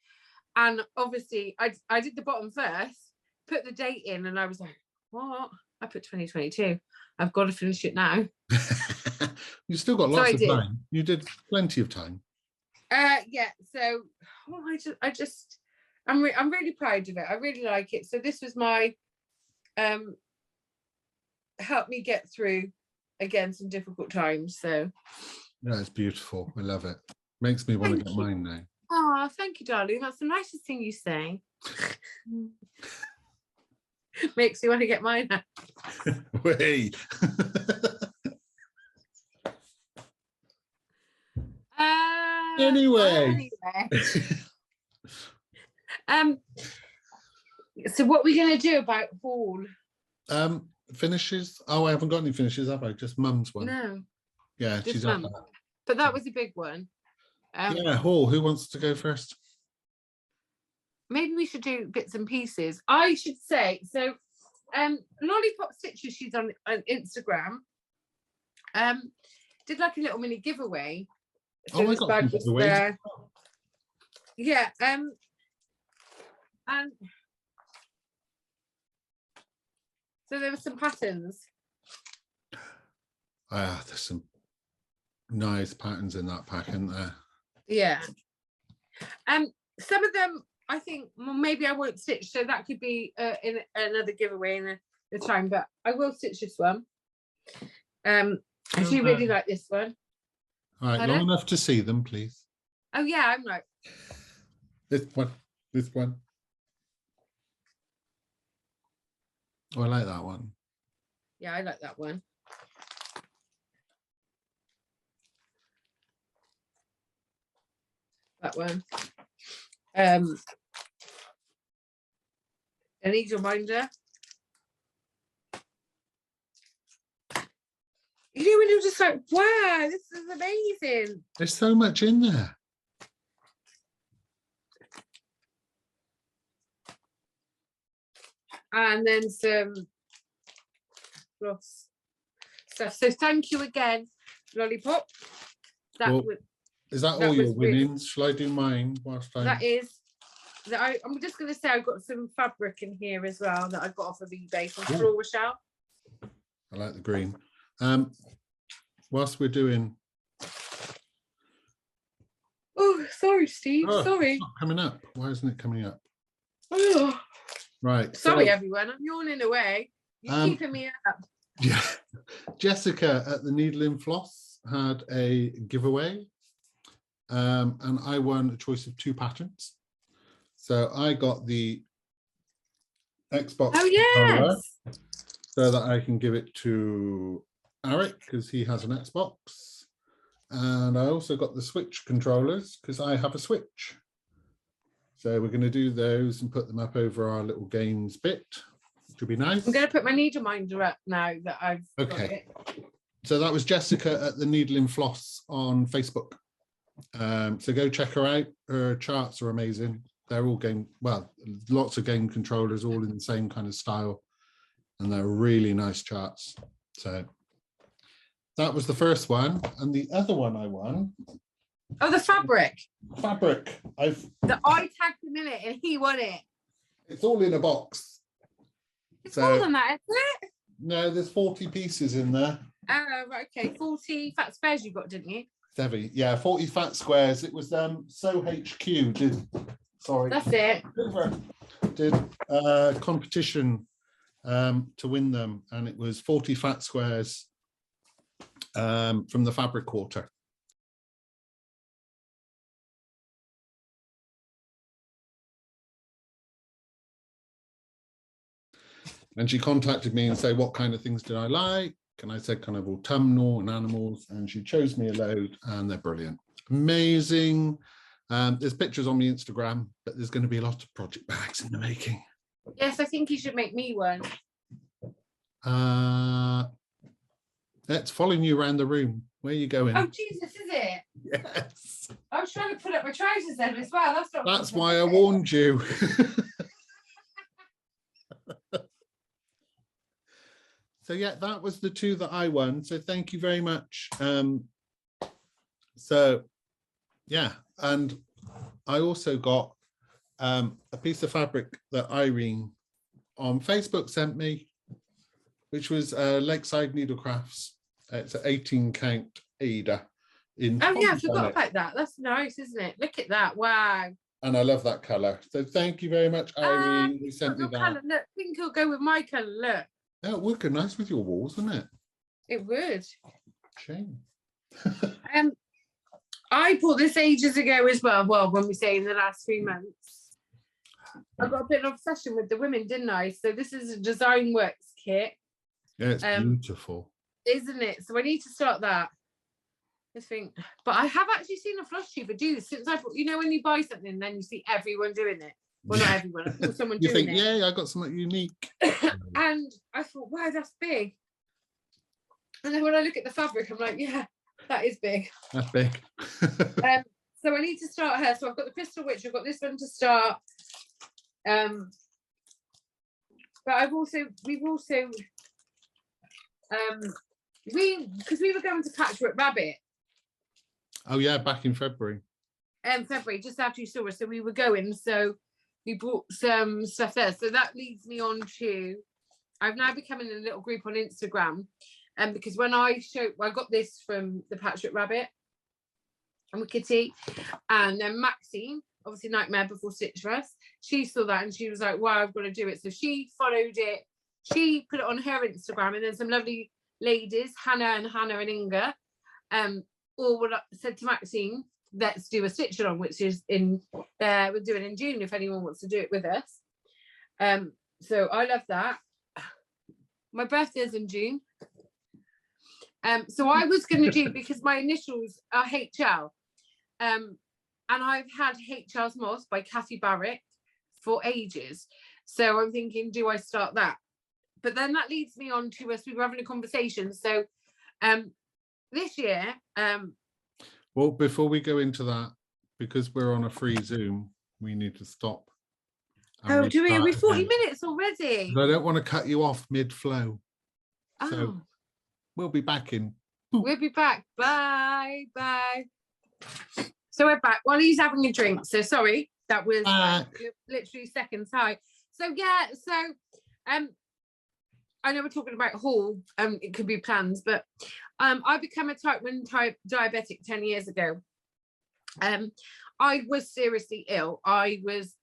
And obviously, I did the bottom first, put the date in, and I was like, what? I put 2022. I've got to finish it now. You still got lots of time. You did plenty of time. Yeah. So I'm really proud of it. I really like it. So this was my help me get through again some difficult times. So yeah, it's beautiful. I love it. Makes me want to get mine now. Oh, thank you, darling. That's the nicest thing you say. Makes me want to get mine now. Wait. Anyway. So what are we going to do about haul? Finishes. Oh, I haven't got any finishes, have I? Just Mum's one. No. Yeah, just she's Mum. up that. But that was a big one. Yeah, haul. Who wants to go first? Maybe we should do bits and pieces. I should say, so Lollipop Stitches, she's on Instagram, did like a little mini giveaway. So I got some giveaways. Yeah, and so there were some patterns. There's some nice patterns in that pack, isn't there? Yeah. Some of them I think, well, maybe I won't stitch, so that could be in another giveaway in the time, but I will stitch this one. I do really like this one. All right, long enough to see them, please. Oh yeah, I'm like this one. Oh, I like that one. Yeah, I like that one. That one. I need your reminder. You know, when you're just like, wow, this is amazing. There's so much in there. And then some gloss stuff. So thank you again, Lollipop. Well, is that all your winnings? Shall I do mine whilst I... That is. I'm just going to say I've got some fabric in here as well that I got off of eBay from Floor Rochelle. I like the green. Whilst we're doing... Oh, sorry, Steve. Sorry. It's not coming up. Why isn't it coming up? Oh. Right. Sorry, everyone. I'm yawning away. You're keeping me up. Yeah. Jessica at the Needle and Floss had a giveaway, and I won a choice of 2 patterns. So I got the Xbox controller so that I can give it to Eric because he has an Xbox. And I also got the Switch controllers because I have a Switch. So we're going to do those and put them up over our little games bit, which will be nice. I'm going to put my needle minder up now that I've got it. So that was Jessica at the Needle and Floss on Facebook. So go check her out. Her charts are amazing. They're all lots of game controllers, all in the same kind of style. And they're really nice charts. So that was the first one. And the other one I won. Oh, the fabric. Fabric. I tagged him in it and he won it. It's all in a box. It's more than that, isn't it? No, there's 40 pieces in there. Oh, right, okay. 40 fat squares you got, didn't you? 70, yeah, 40 fat squares. It was So HQ did. Sorry. That's it. Did a competition to win them, and it was 40 fat squares from the Fabric Quarter. And she contacted me and said, what kind of things did I like? And I said kind of autumnal and animals, and she chose me a load, and they're brilliant. Amazing. There's pictures on my Instagram, but there's going to be a lot of project bags in the making. Yes, I think you should make me one. It's following you around the room. Where are you going? Oh, Jesus, is it? Yes. I was trying to put up my trousers then as well. That's why I warned you. So yeah, that was the 2 that I won. So thank you very much. So yeah, and I also got a piece of fabric that Irene on Facebook sent me, which was Lakeside Needlecrafts. It's an 18 count Ada. Oh yeah, I forgot about that. That's nice, isn't it? Look at that. Wow. And I love that colour. So thank you very much, Irene, who sent me that. Colour. Look, I think it'll go with my colour. Look. Yeah, it would go nice with your walls, wouldn't it? It would. Shame. I bought this ages ago as well. Well, when we say in the last 3 months, I got a bit of obsession with the women, didn't I? So this is a Design Works kit. Yeah, it's beautiful, isn't it? So I need to start that. I think, but I have actually seen a Flosstuber do this since I bought. You know, when you buy something, then you see everyone doing it. Well, not everyone. I saw someone you doing think, it. Yeah, I got something unique. And I thought, wow, that's big. And then when I look at the fabric, I'm like, yeah, that is big. That's big. So I need to start her. So I've got the Crystal Witch. I've got this one to start. But because we were going to Patchwork Rabbit. Oh yeah, back in February. February, just after you saw us. So we were going. So we bought some stuff there. So that leads me on to, I've now become in a little group on Instagram. And because when I got this from the Patchwork Rabbit and with Kitty, and then Maxine, obviously Nightmare Before Stitch for Us, she saw that and she was like, wow, I've got to do it. So she followed it. She put it on her Instagram, and then some lovely ladies, Hannah and Inga, all said to Maxine, let's do a stitch along, which is we're doing in June if anyone wants to do it with us. So I love that. My birthday's in June. So I was going to do, because my initials are HL, and I've had HL's Moss by Kathy Barrett for ages. So I'm thinking, do I start that? But then that leads me on to us. We were having a conversation. So This year, well, before we go into that, because we're on a free Zoom, we need to stop. oh, do we? Are we restart 40 again. minutes already? I don't want to cut you off mid-flow. Oh, So we'll be back in. we'll be back. Bye. Bye. So we're back while he's having a drink. So sorry, that was literally seconds high. So yeah, so I know we're talking about haul. It could be plans, but I became a type 1 diabetic 10 years ago. I was seriously ill. I was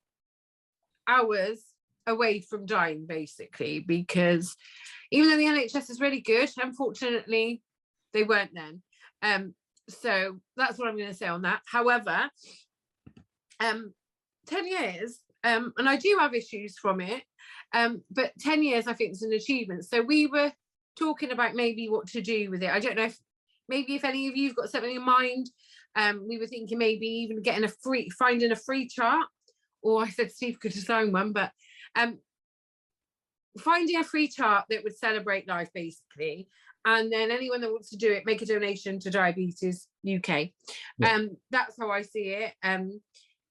hours away from dying, basically, because even though the NHS is really good, unfortunately, they weren't then. So that's what I'm going to say on that. However, 10 years, and I do have issues from it, but 10 years, I think, is an achievement. So we were talking about maybe what to do with it. I don't know if maybe if any of you've got something in mind. We were thinking maybe even finding a free chart, or I said Steve could design one, but finding a free chart that would celebrate life, basically. And then anyone that wants to do it, make a donation to Diabetes UK. Yeah. That's how I see it.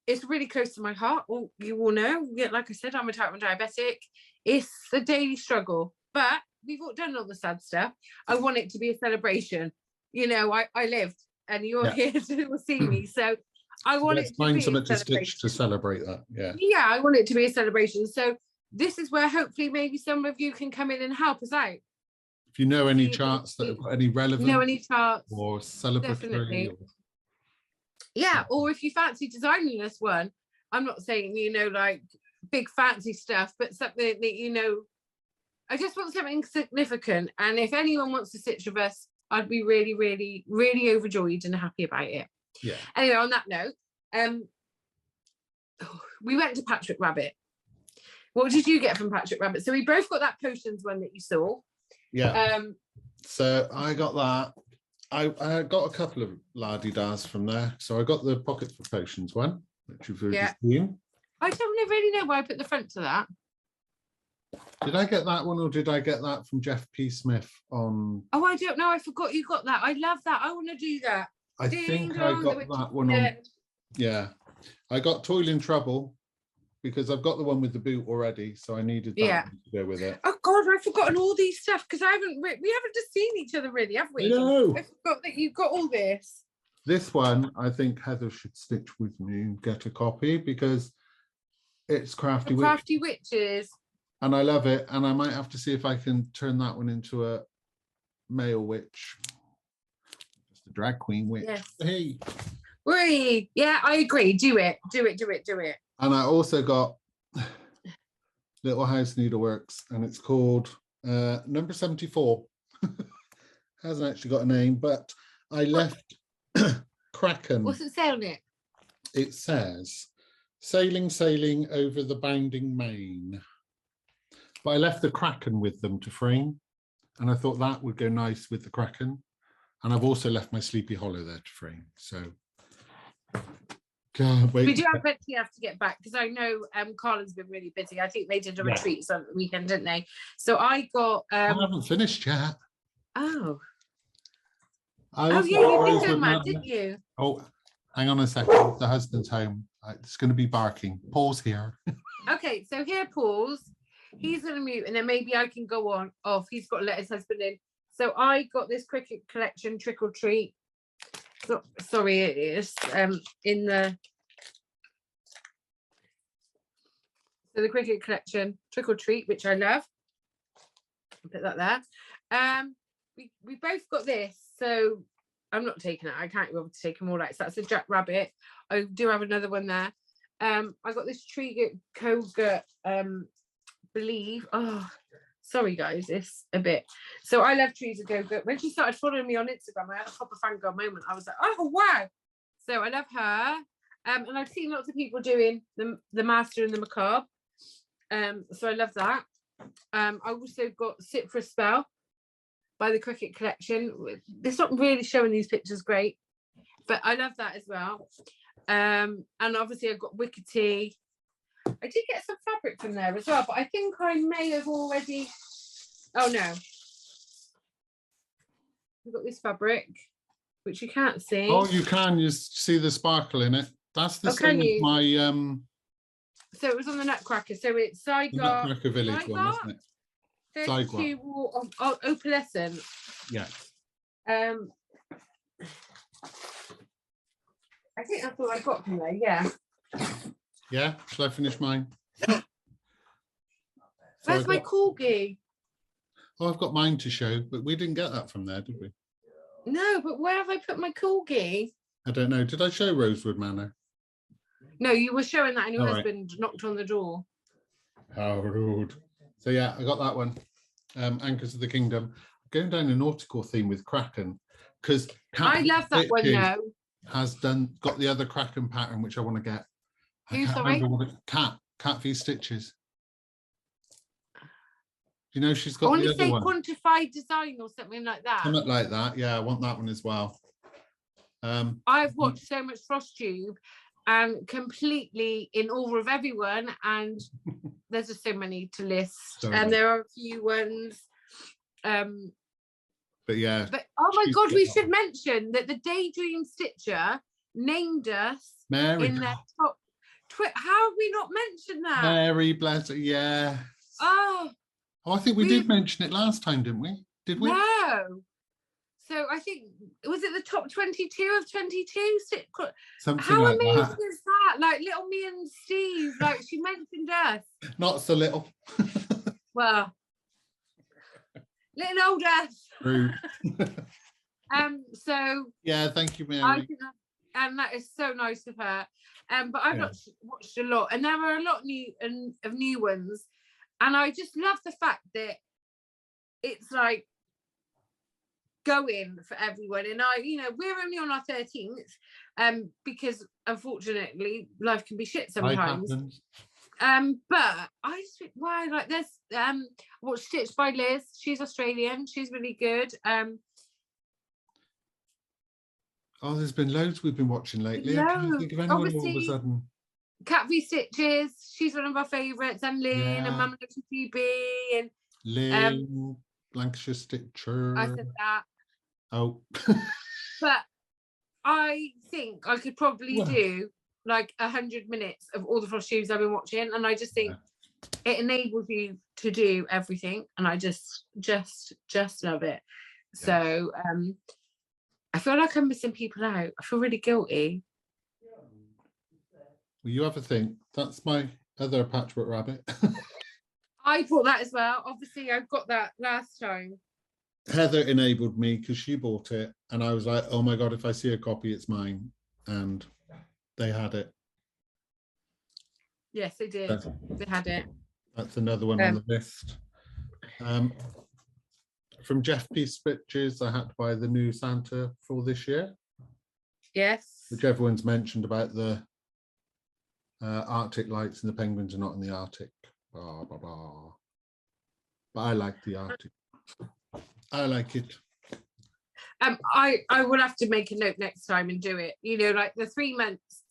It's really close to my heart. Well, you all know, like I said, I'm a type 1 diabetic. It's a daily struggle, but we've all done all the sad stuff. I want it to be a celebration. You know, I lived, and you're here to see me. So I want it to find be something a to stitch to celebrate that. Yeah, I want it to be a celebration. So this is where hopefully maybe some of you can come in and help us out. If you know any charts that have got any relevant, any charts or celebratory, definitely. Yeah, or if you fancy designing us one, I'm not saying, you know, like big fancy stuff, but something that, you know, I just want something significant. And if anyone wants to stitch with us, I'd be really, really, really overjoyed and happy about it. Yeah. Anyway, on that note, we went to Patrick Rabbit. What did you get from Patrick Rabbit? So we both got that potions one that you saw. Yeah. So I got that. I got a couple of la-di-das from there. So I got the Pocket for Potions one, which you've already seen. I don't really know why I put the front to that. Did I get that one, or did I get that from Jeff P. Smith on? Oh, I don't know. I forgot you got that. I love that. I want to do that. I think I got that one on. Yeah, I got Toil in Trouble because I've got the one with the boot already, so I needed that one to go with it. Oh God, I've forgotten all these stuff because we haven't just seen each other really, have we? No. I forgot that you've got all this. This one, I think Heather should stitch with me and get a copy because it's Crafty Witches. And I love it. And I might have to see if I can turn that one into a male witch. Just a drag queen witch. Yes. Hey. Whee! Yeah, I agree. Do it. And I also got Little House Needleworks, and it's called number 74. Hasn't actually got a name, but I left Kraken. What's it say on it? It says, sailing over the bounding main. But I left the Kraken with them to frame, and I thought that would go nice with the Kraken. And I've also left my Sleepy Hollow there to frame. So can't wait. We do have plenty enough to get back because I know Carlin's been really busy. I think they did a retreat on the weekend, didn't they? So I got I haven't finished yet. Oh. You did do that, didn't you? Oh, hang on a second. The husband's home. It's going to be barking. Pause here. Okay, so here, pause. He's going to mute, and then maybe I can go on off. He's got to let his husband in. So I got this Cricket Collection Trick or Treat. So, sorry, it is in the Cricket Collection Trick or Treat, which I love. I'll put that there. We both got this, so I'm not taking it. I can't be able to take them all out. So that's a Jack Rabbit. I do have another one there. I got this Tree Koga Believe. Oh, sorry guys, it's a bit. So I love Trees of Go-Go. When she started following me on Instagram, I had a proper fangirl moment. I was like, oh wow. So I love her. And I've seen lots of people doing the Master and the Macabre. So I love that. I also got Sit for a Spell by the Cricket Collection. It's not really showing these pictures great, but I love that as well. And obviously I've got Wicked Tea. I did get some fabric from there as well, but I think I may have already. Oh no, we've got this fabric, which you can't see. Oh, you can. You see the sparkle in it. That's the same as my So it was on the Nutcracker. So it's Zygarde. Nutcracker Village one, isn't it? 32 wall of opalescent. Yeah. I think that's all I got from there. Yeah. Yeah. Shall I finish mine? Where's my corgi? Oh, I've got mine to show, but we didn't get that from there, did we? No, but where have I put my corgi? I don't know. Did I show Rosewood Manor? No, you were showing that and your husband knocked on the door. How rude. So yeah, I got that one. Anchors of the Kingdom. Going down a nautical theme with Kraken, because I love that one though. Has got the other Kraken pattern, which I want to get. Who, sorry? Cat v Stitches. You know, she's got I want the to say other one. Quantified Design or something like that. Something like that. Yeah, I want that one as well. I've watched so much Flosstube and completely in awe of everyone, and there's just so many to list. And there are a few ones. But yeah. But oh my God, we should mention that the Daydream Stitcher named us Mary in their top. How have we not mentioned that? Mary bless her. Yeah. Oh, I think we did mention it last time, didn't we? Did we? No. So I think, was it the top 22 of 22? Something How like amazing that. is that? Like little me and Steve, like she mentioned us. Not so little. Well, little old us. Rude. So yeah, thank you, Mary. I think and that is so nice of her. But I've watched a lot, and there are a lot of new ones, and I just love the fact that it's like going for everyone. And we're only on our 13th, because unfortunately life can be shit sometimes. But I just think, wow, like there's watched Stitched by Liz. She's Australian. She's really good. Oh, there's been loads we've been watching lately. I can't think of anyone all of a sudden. Cat v Stitches, she's one of our favourites, and Lynn and Mum and Phoebe and Lynn, Lancashire Stitcher. I said that. Oh. But I think I could probably do like 100 minutes of all the Flosstubes I've been watching, and I just think it enables you to do everything, and I just love it. So I feel like I'm missing people out. I feel really guilty. Well, you have a think. That's my other patchwork rabbit. I bought that as well. Obviously, I got that last time. Heather enabled me because she bought it, and I was like, oh my God, if I see a copy, it's mine. And they had it. Yes, they did. They had it. That's another one on the list. From Jeff P. Stitches, I had to buy the new Santa for this year. Yes. Which everyone's mentioned about the Arctic lights, and the penguins are not in the Arctic. Blah, blah, blah. But I like the Arctic. I like it. I will have to make a note next time and do it. Like the 3 months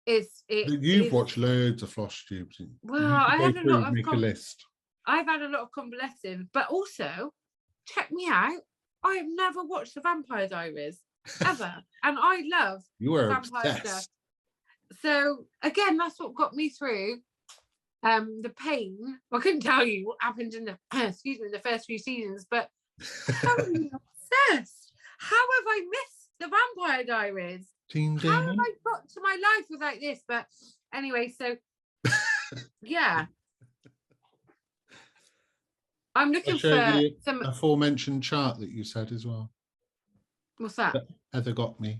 is it. You've watched loads of Flosstubes. Well, I had a lot of make a list. I've had a lot of convalescing, but also check me out. I have never watched The Vampire Diaries ever, and I love vampire stuff. So again, that's what got me through the pain. I couldn't tell you what happened in the the first few seasons, but totally obsessed. How have I missed The Vampire Diaries? How have I got to my life without this? But anyway, so yeah. I'm looking for some aforementioned chart that you said as well. What's that? Heather got me.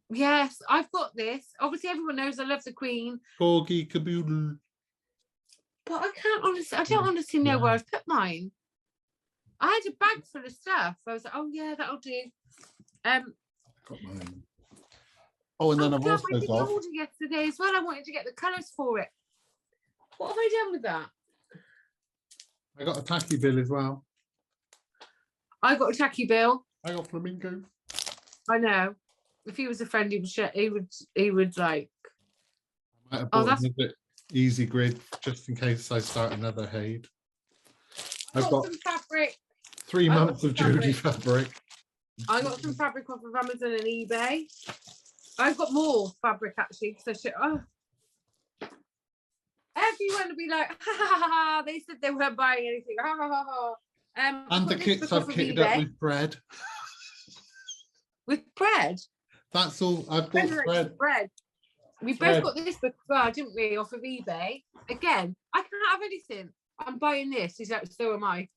Yes, I've got this. Obviously, everyone knows I love the Queen. Corgi caboodle. But I don't honestly know where I've put mine. I had a bag full of stuff. I was like, oh yeah, that'll do. Got mine. Oh, and then I've also got. I did order yesterday as well. I wanted to get the colours for it. What have I done with that? I got a tacky bill as well. I got a tacky bill. I got flamingo. I know. If he was a friend, he would like. I might have bought another easy grid just in case I start another Haid. I've got some fabric. 3 months of Judy fabric. I got some fabric off of Amazon and eBay. I've got more fabric actually because everyone would be like, ha, ha, ha, ha. They said they weren't buying anything. Ha, ha, ha, ha. And the kits I've kitted up with bread. With bread? That's all. I've bought bread. We both got this book as well, didn't we, off of eBay? Again, I can't have anything. I'm buying this. He's like, so am I.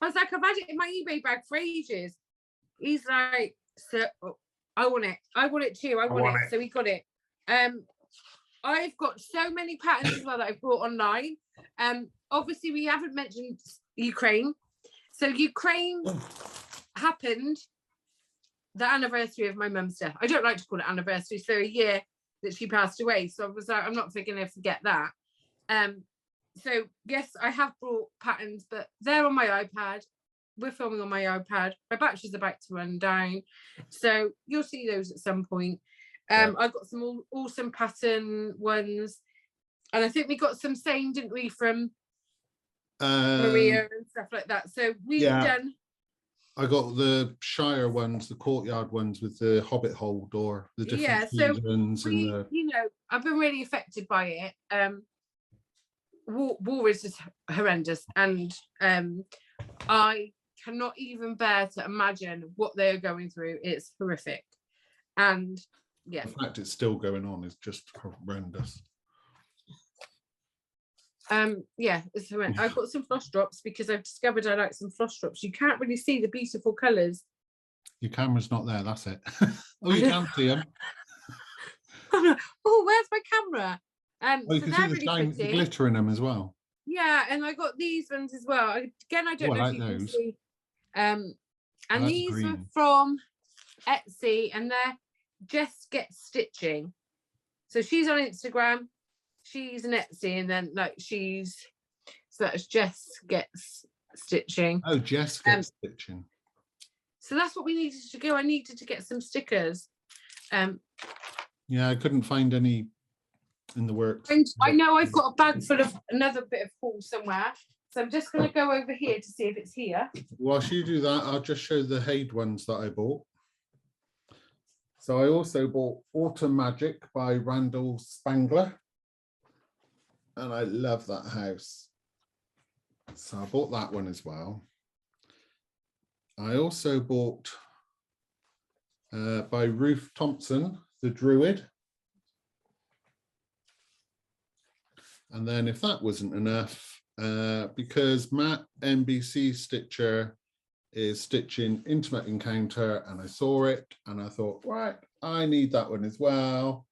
I was like, I've had it in my eBay bag for ages. He's like, so I want it. I want it too. I want it. So we got it. I've got so many patterns as well that I've bought online. Obviously, we haven't mentioned Ukraine. So Ukraine happened the anniversary of my mum's death. I don't like to call it anniversary. So a year that she passed away. So I was like, I'm not going to forget that. So yes, I have brought patterns, but they're on my iPad. We're filming on my iPad. My battery's about to run down. So you'll see those at some point. I've got some awesome pattern ones. And I think we got some same, didn't we, from Maria and stuff like that. So we've done. I got the Shire ones, the courtyard ones with the Hobbit hole door, the different seasons. You know, I've been really affected by it. War is just horrendous, and I cannot even bear to imagine what they're going through. It's horrific, and the fact it's still going on is just horrendous. It's horrendous. I've got some floss drops because I've discovered I like some floss drops. You can't really see the beautiful colours. Your camera's not there, that's it. Oh, you can see them. Oh, where's my camera? You can see the glitter in them as well. Yeah, and I got these ones as well. Again, I don't know if you can see. And these are from Etsy, and they're Jess Gets Stitching. So she's on Instagram. She's an Etsy, and then so that's Jess Gets Stitching. Oh, Jess Gets Stitching. So that's what we needed to do. I needed to get some stickers. Yeah, I couldn't find any in the works. I know I've got a bag full of another bit of wool somewhere. So I'm just going to go over here to see if it's here. Whilst you do that, I'll just show the Haid ones that I bought. So I also bought Autumn Magic by Randall Spangler. And I love that house. So I bought that one as well. I also bought by Ruth Thompson, The Druid. And then if that wasn't enough, because Matt NBC Stitcher is stitching Intimate Encounter, and I saw it and I thought, right, I need that one as well.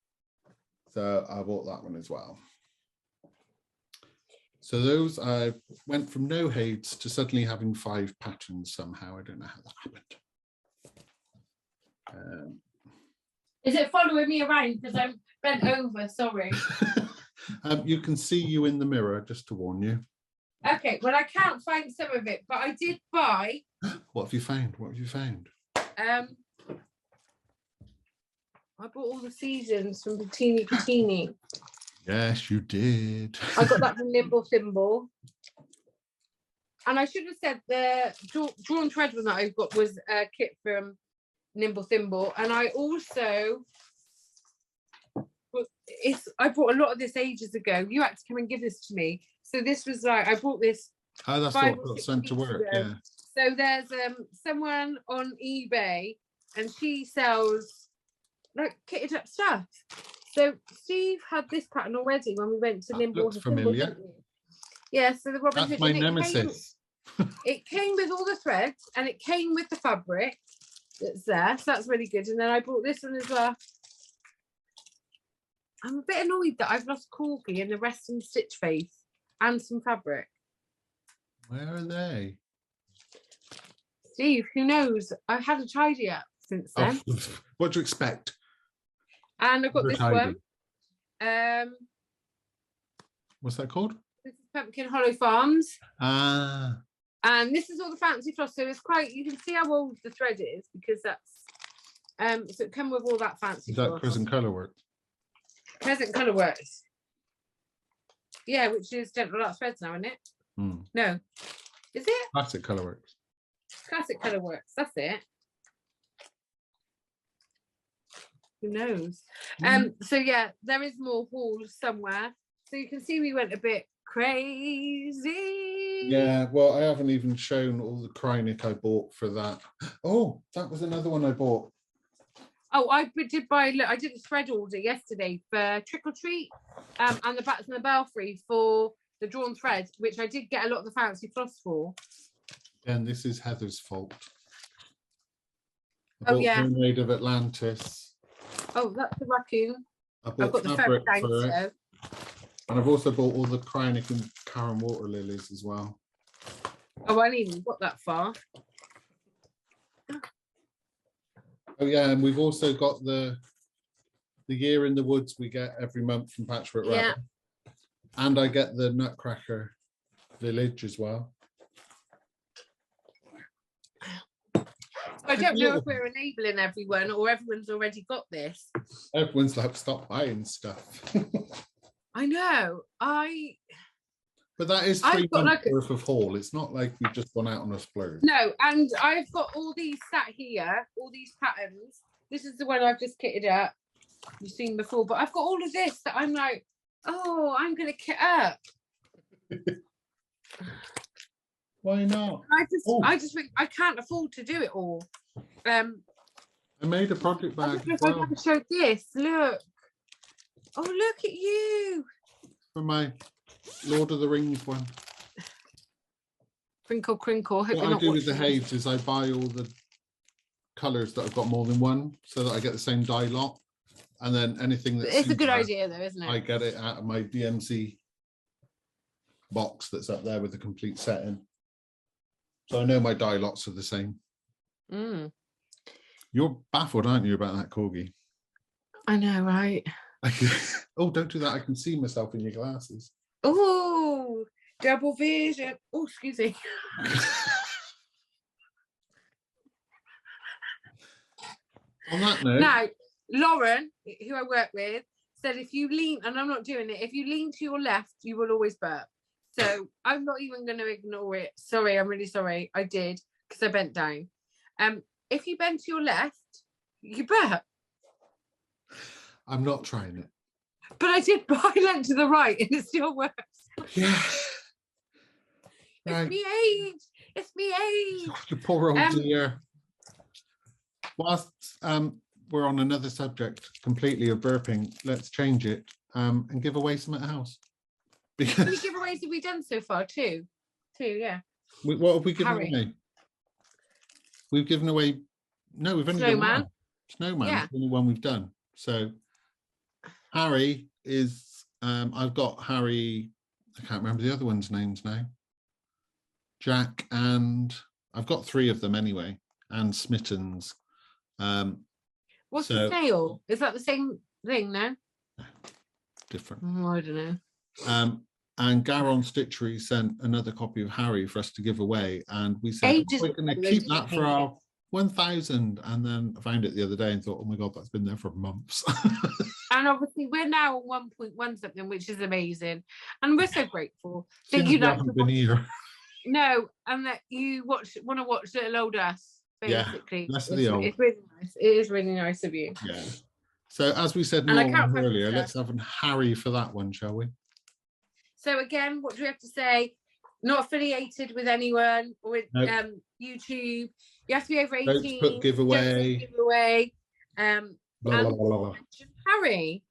So I bought that one as well. So those, I went from no Haids to suddenly having 5 patterns somehow. I don't know how that happened. Is it following me around because I'm bent over? Sorry. You can see you in the mirror, just to warn you. Okay, well, I can't find some of it, but I did buy. What have you found? What have you found? I bought all the seasons from Bettini Bettini. Yes, you did. I got that from Nimble Thimble. And I should have said the drawn thread one that I got was a kit from Nimble Thimble. And I also, I bought a lot of this ages ago. You had to come and give this to me. So this was like, I bought this. Oh, that's what got sent to work, yeah. So there's someone on eBay, and she sells like kitted up stuff. So Steve had this pattern already when we went to Nimble. Looks familiar. Yeah, so the Robin Hood. That's my nemesis. It came with all the threads, and it came with the fabric that's there. So that's really good. And then I bought this one as well. I'm a bit annoyed that I've lost Corky and the rest in Stitch Face and some fabric. Where are they? Steve, who knows? I've had a tidy up since then. Oh, what do you expect? And I've got this one. What's that called? This is Pumpkin Hollow Farms. Ah. And this is all the fancy floss. So it's quite, you can see how old the thread is because that's, so it come with all that fancy floss. Is that Crescent Colour Works? Crescent Colour Works. Yeah, which is Gentle Art Threads now, isn't it? Mm. No. Is it? Classic Colour Works. Classic colour works. That's it. Who knows? So yeah, there is more hauls somewhere. So you can see we went a bit crazy. Yeah, well, I haven't even shown all the Krynic I bought for that. Oh, that was another one I bought. Oh, I did a thread order yesterday for Trick or Treat and the Bats and the Belfry for the drawn thread, which I did get a lot of the fancy floss for. And this is Heather's fault. I bought yeah. Mermaid of Atlantis. Oh, that's the raccoon. I've got the fabric down, for it. so. And I've also bought all the Krynic and Karen water lilies as well. Oh, I didn't even got that far. Oh yeah, and we've also got the Year in the Woods we get every month from Patchwork Rabbit. And I get the Nutcracker Village as well. I don't know if we're enabling everyone or everyone's already got this. Everyone's like, stop buying stuff. I know. But that is 3 months worth of haul. It's not like we've just gone out on a splurge. No, and I've got all these sat here, all these patterns. This is the one I've just kitted up. You've seen before, but I've got all of this that I'm like, oh, I'm going to kit up. Why not? I just think I can't afford to do it all. I made a project bag. I can show this. Look. Oh, look at you. For my Lord of the Rings one. Crinkle, crinkle. What I do with the Haves is I buy all the colours that I've got more than one so that I get the same dye lot. And then anything that's... It's a good idea though, isn't it? I get it out of my DMC box that's up there with the complete setting. So I know my dye lots are the same. Mm. You're baffled, aren't you, about that corgi? I know, right? Oh, don't do that. I can see myself in your glasses. Oh, double vision. Oh, excuse me. On that note. Now, Lauren, who I work with, said if you lean, and I'm not doing it, if you lean to your left, you will always burp. So I'm not even going to ignore it. Sorry, I'm really sorry. I did because I bent down. If you bend to your left, you burp. I'm not trying it. But I did, but I leant to the right and it still works. Yeah. It's me age. It's me age. The poor old dear. Whilst we're on another subject completely of burping, let's change it and give away some at the house. Because how many giveaways have we done so far? Two, yeah. What have we given away? We've given away, no, we've only done one. Snowman is the only one we've done. So Harry is, I've got Harry, I can't remember the other one's names now. Jack, and I've got 3 of them anyway, and Smittens. What's the snail? Is that the same thing now? Different. I don't know. And Garon Stitchery sent another copy of Harry for us to give away, and we said we're going to keep that for our 1,000. And then I found it the other day and thought, oh my god, that's been there for months. And obviously we're now on 1.1 something, which is amazing, and we're so grateful that you haven't been here. No, and that you want to watch Little Old Us. Basically, yeah, it's really nice. It is really nice of you. Yeah. So as we said earlier, let's have a Harry for that one, shall we? So again, what do we have to say? Not affiliated with anyone or with YouTube. You have to be over 18. Don't put giveaway. Blah, blah, blah, blah. Harry.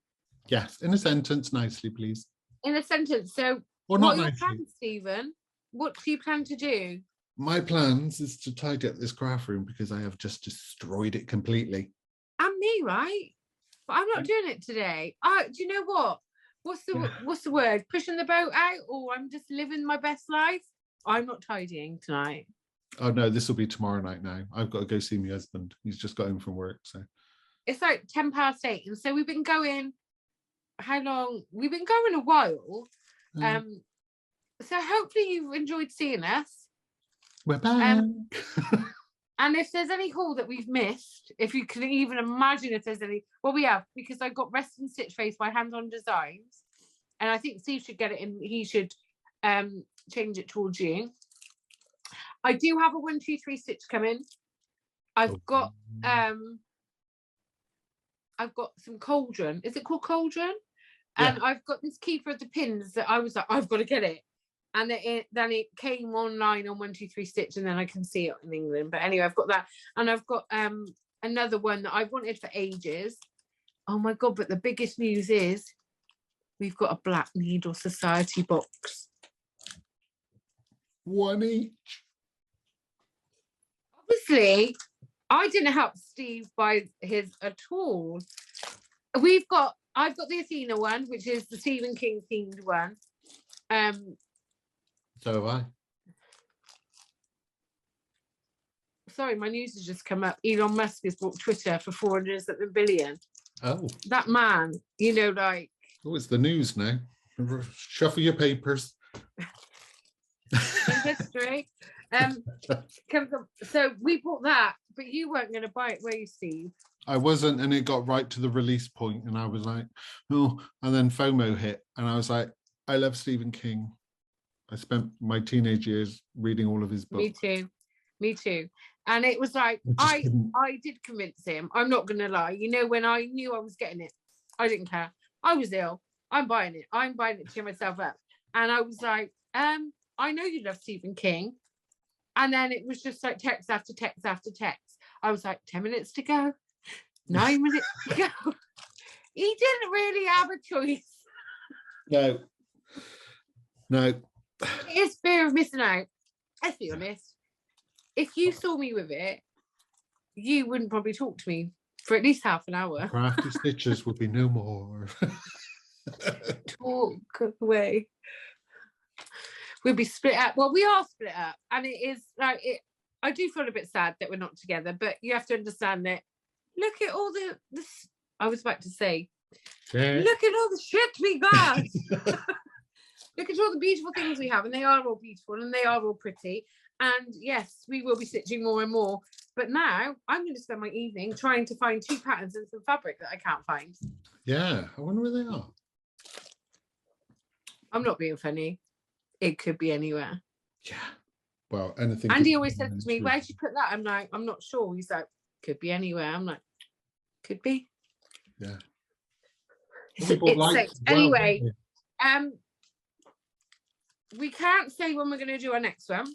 Yes, in a sentence, nicely, please. In a sentence. So, or what not are your nicely. plans, Stephen? What do you plan to do? My plans is to tidy up this craft room because I have just destroyed it completely. And me, right? But I'm not doing it today. Do you know what? What's the word? Pushing the boat out, or I'm just living my best life? I'm not tidying tonight. Oh no, this will be tomorrow night now. I've got to go see my husband. He's just got home from work. So it's like 8:10. And so we've been going, how long? We've been going a while. So hopefully you've enjoyed seeing us. We're back. And if there's any haul that we've missed, if you can even imagine if there's any, well, we have, because I got Rest and Stitch Face by Hand On Designs, and I think Steve should get it and he should change it towards you. I do have a 1, 2, 3 stitch coming. I've got some cauldron. Is it called cauldron? And I've got this keeper of the pins that I was like, I've got to get it. And then it came online on 1, 2, 3 stitch, and then I can see it in England. But anyway, I've got that, and I've got another one that I've wanted for ages. Oh my god! But the biggest news is we've got a Black Needle Society box. 1 each. Obviously, I didn't help Steve buy his at all. I've got the Athena one, which is the Stephen King themed one. So have I. Sorry, my news has just come up. Elon Musk has bought Twitter for 400 something billion. Oh. That man, like. Oh, it's the news now. Shuffle your papers. In history. So we bought that, but you weren't going to buy it, were you, Steve? I wasn't, and it got right to the release point, and I was like, oh, and then FOMO hit, and I was like, I love Stephen King. I spent my teenage years reading all of his books. Me too. And it was like, I did convince him. I'm not going to lie. When I knew I was getting it, I didn't care. I was ill. I'm buying it. I'm buying it to cheer myself up. And I was like, I know you love Stephen King. And then it was just like text after text after text. I was like, 10 minutes to go. 9 minutes to go. He didn't really have a choice. No. It is fear of missing out. Let's be honest. If you saw me with it, you wouldn't probably talk to me for at least half an hour. Crafty stitches will be no more. Talk away. We'll be split up. Well, we are split up, and it is like it. I do feel a bit sad that we're not together, but you have to understand that. Look at all the I was about to say. Yeah. Look at all the shit we got. Look at all the beautiful things we have, and they are all beautiful, and they are all pretty. And yes, we will be stitching more and more. But now I'm going to spend my evening trying to find 2 patterns and some fabric that I can't find. Yeah, I wonder where they are. I'm not being funny. It could be anywhere. Yeah. Well, anything. Andy always says to me, where'd you put that? I'm like, I'm not sure. He's like, could be anywhere. I'm like, could be. Yeah. Anyway, we can't say when we're going to do our next one.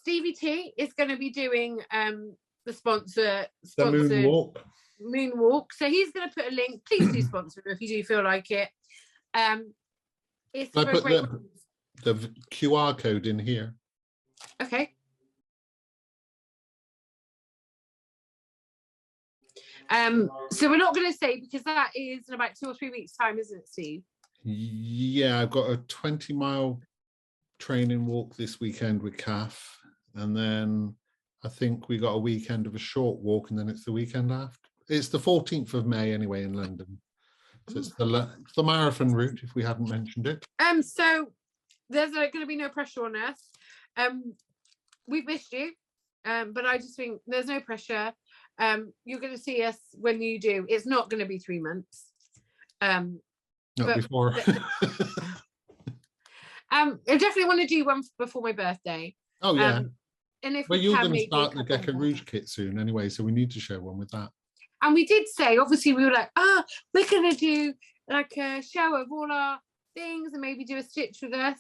Stevie T is going to be doing the sponsored moonwalk. So he's going to put a link. Please do sponsor him if you do feel like it. It's I put the QR code in here. Okay. So we're not going to say, because that is in about 2 or 3 weeks' time, isn't it, Steve? Yeah, I've got a 20-mile training walk this weekend with CAF, and then I think we got a weekend of a short walk, and then it's the weekend after. It's the 14th of May anyway in London. So it's the marathon route, if we hadn't mentioned it. So there's going to be no pressure on us. We've missed you, but I just think there's no pressure. You're going to see us when you do. It's not going to be 3 months. Not before. I definitely want to do one before my birthday. Oh yeah. And if you're going to start the Gecko Rouge kit soon anyway, so we need to show one with that. And we did say, obviously, we were like, we're going to do like a show of all our things and maybe do a stitch with us.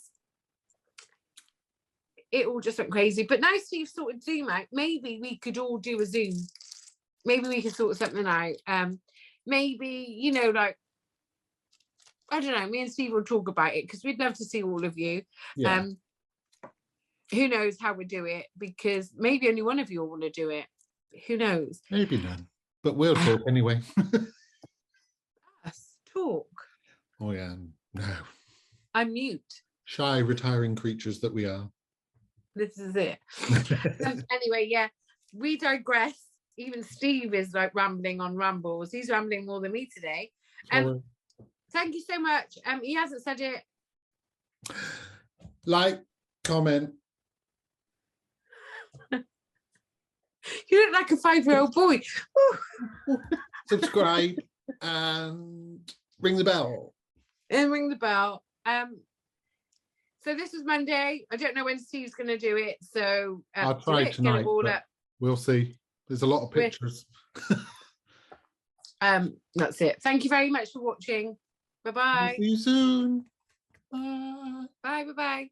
It all just went crazy. But now Steve sorted Zoom out, maybe we could all do a Zoom. Maybe we could sort something out. Maybe, like, I don't know, me and Steve will talk about it, because we'd love to see all of you. Yeah. Who knows how we do it, because maybe only one of you will want to do it. Who knows? Maybe none. But we'll talk anyway. Us talk. Oh yeah, no. I'm mute. Shy, retiring creatures that we are. This is it. Anyway, yeah, we digress. Even Steve is like rambling on rambles. He's rambling more than me today. Thank you so much. He hasn't said it. Like, comment. You look like a 5-year-old boy. Subscribe and ring the bell. And ring the bell. So this was Monday. I don't know when Steve's going to do it. So I'll try get tonight, it all but up. we'll see. There's a lot of We're- pictures. That's it. Thank you very much for watching. Bye-bye. See you soon. Bye. Bye. Bye-bye.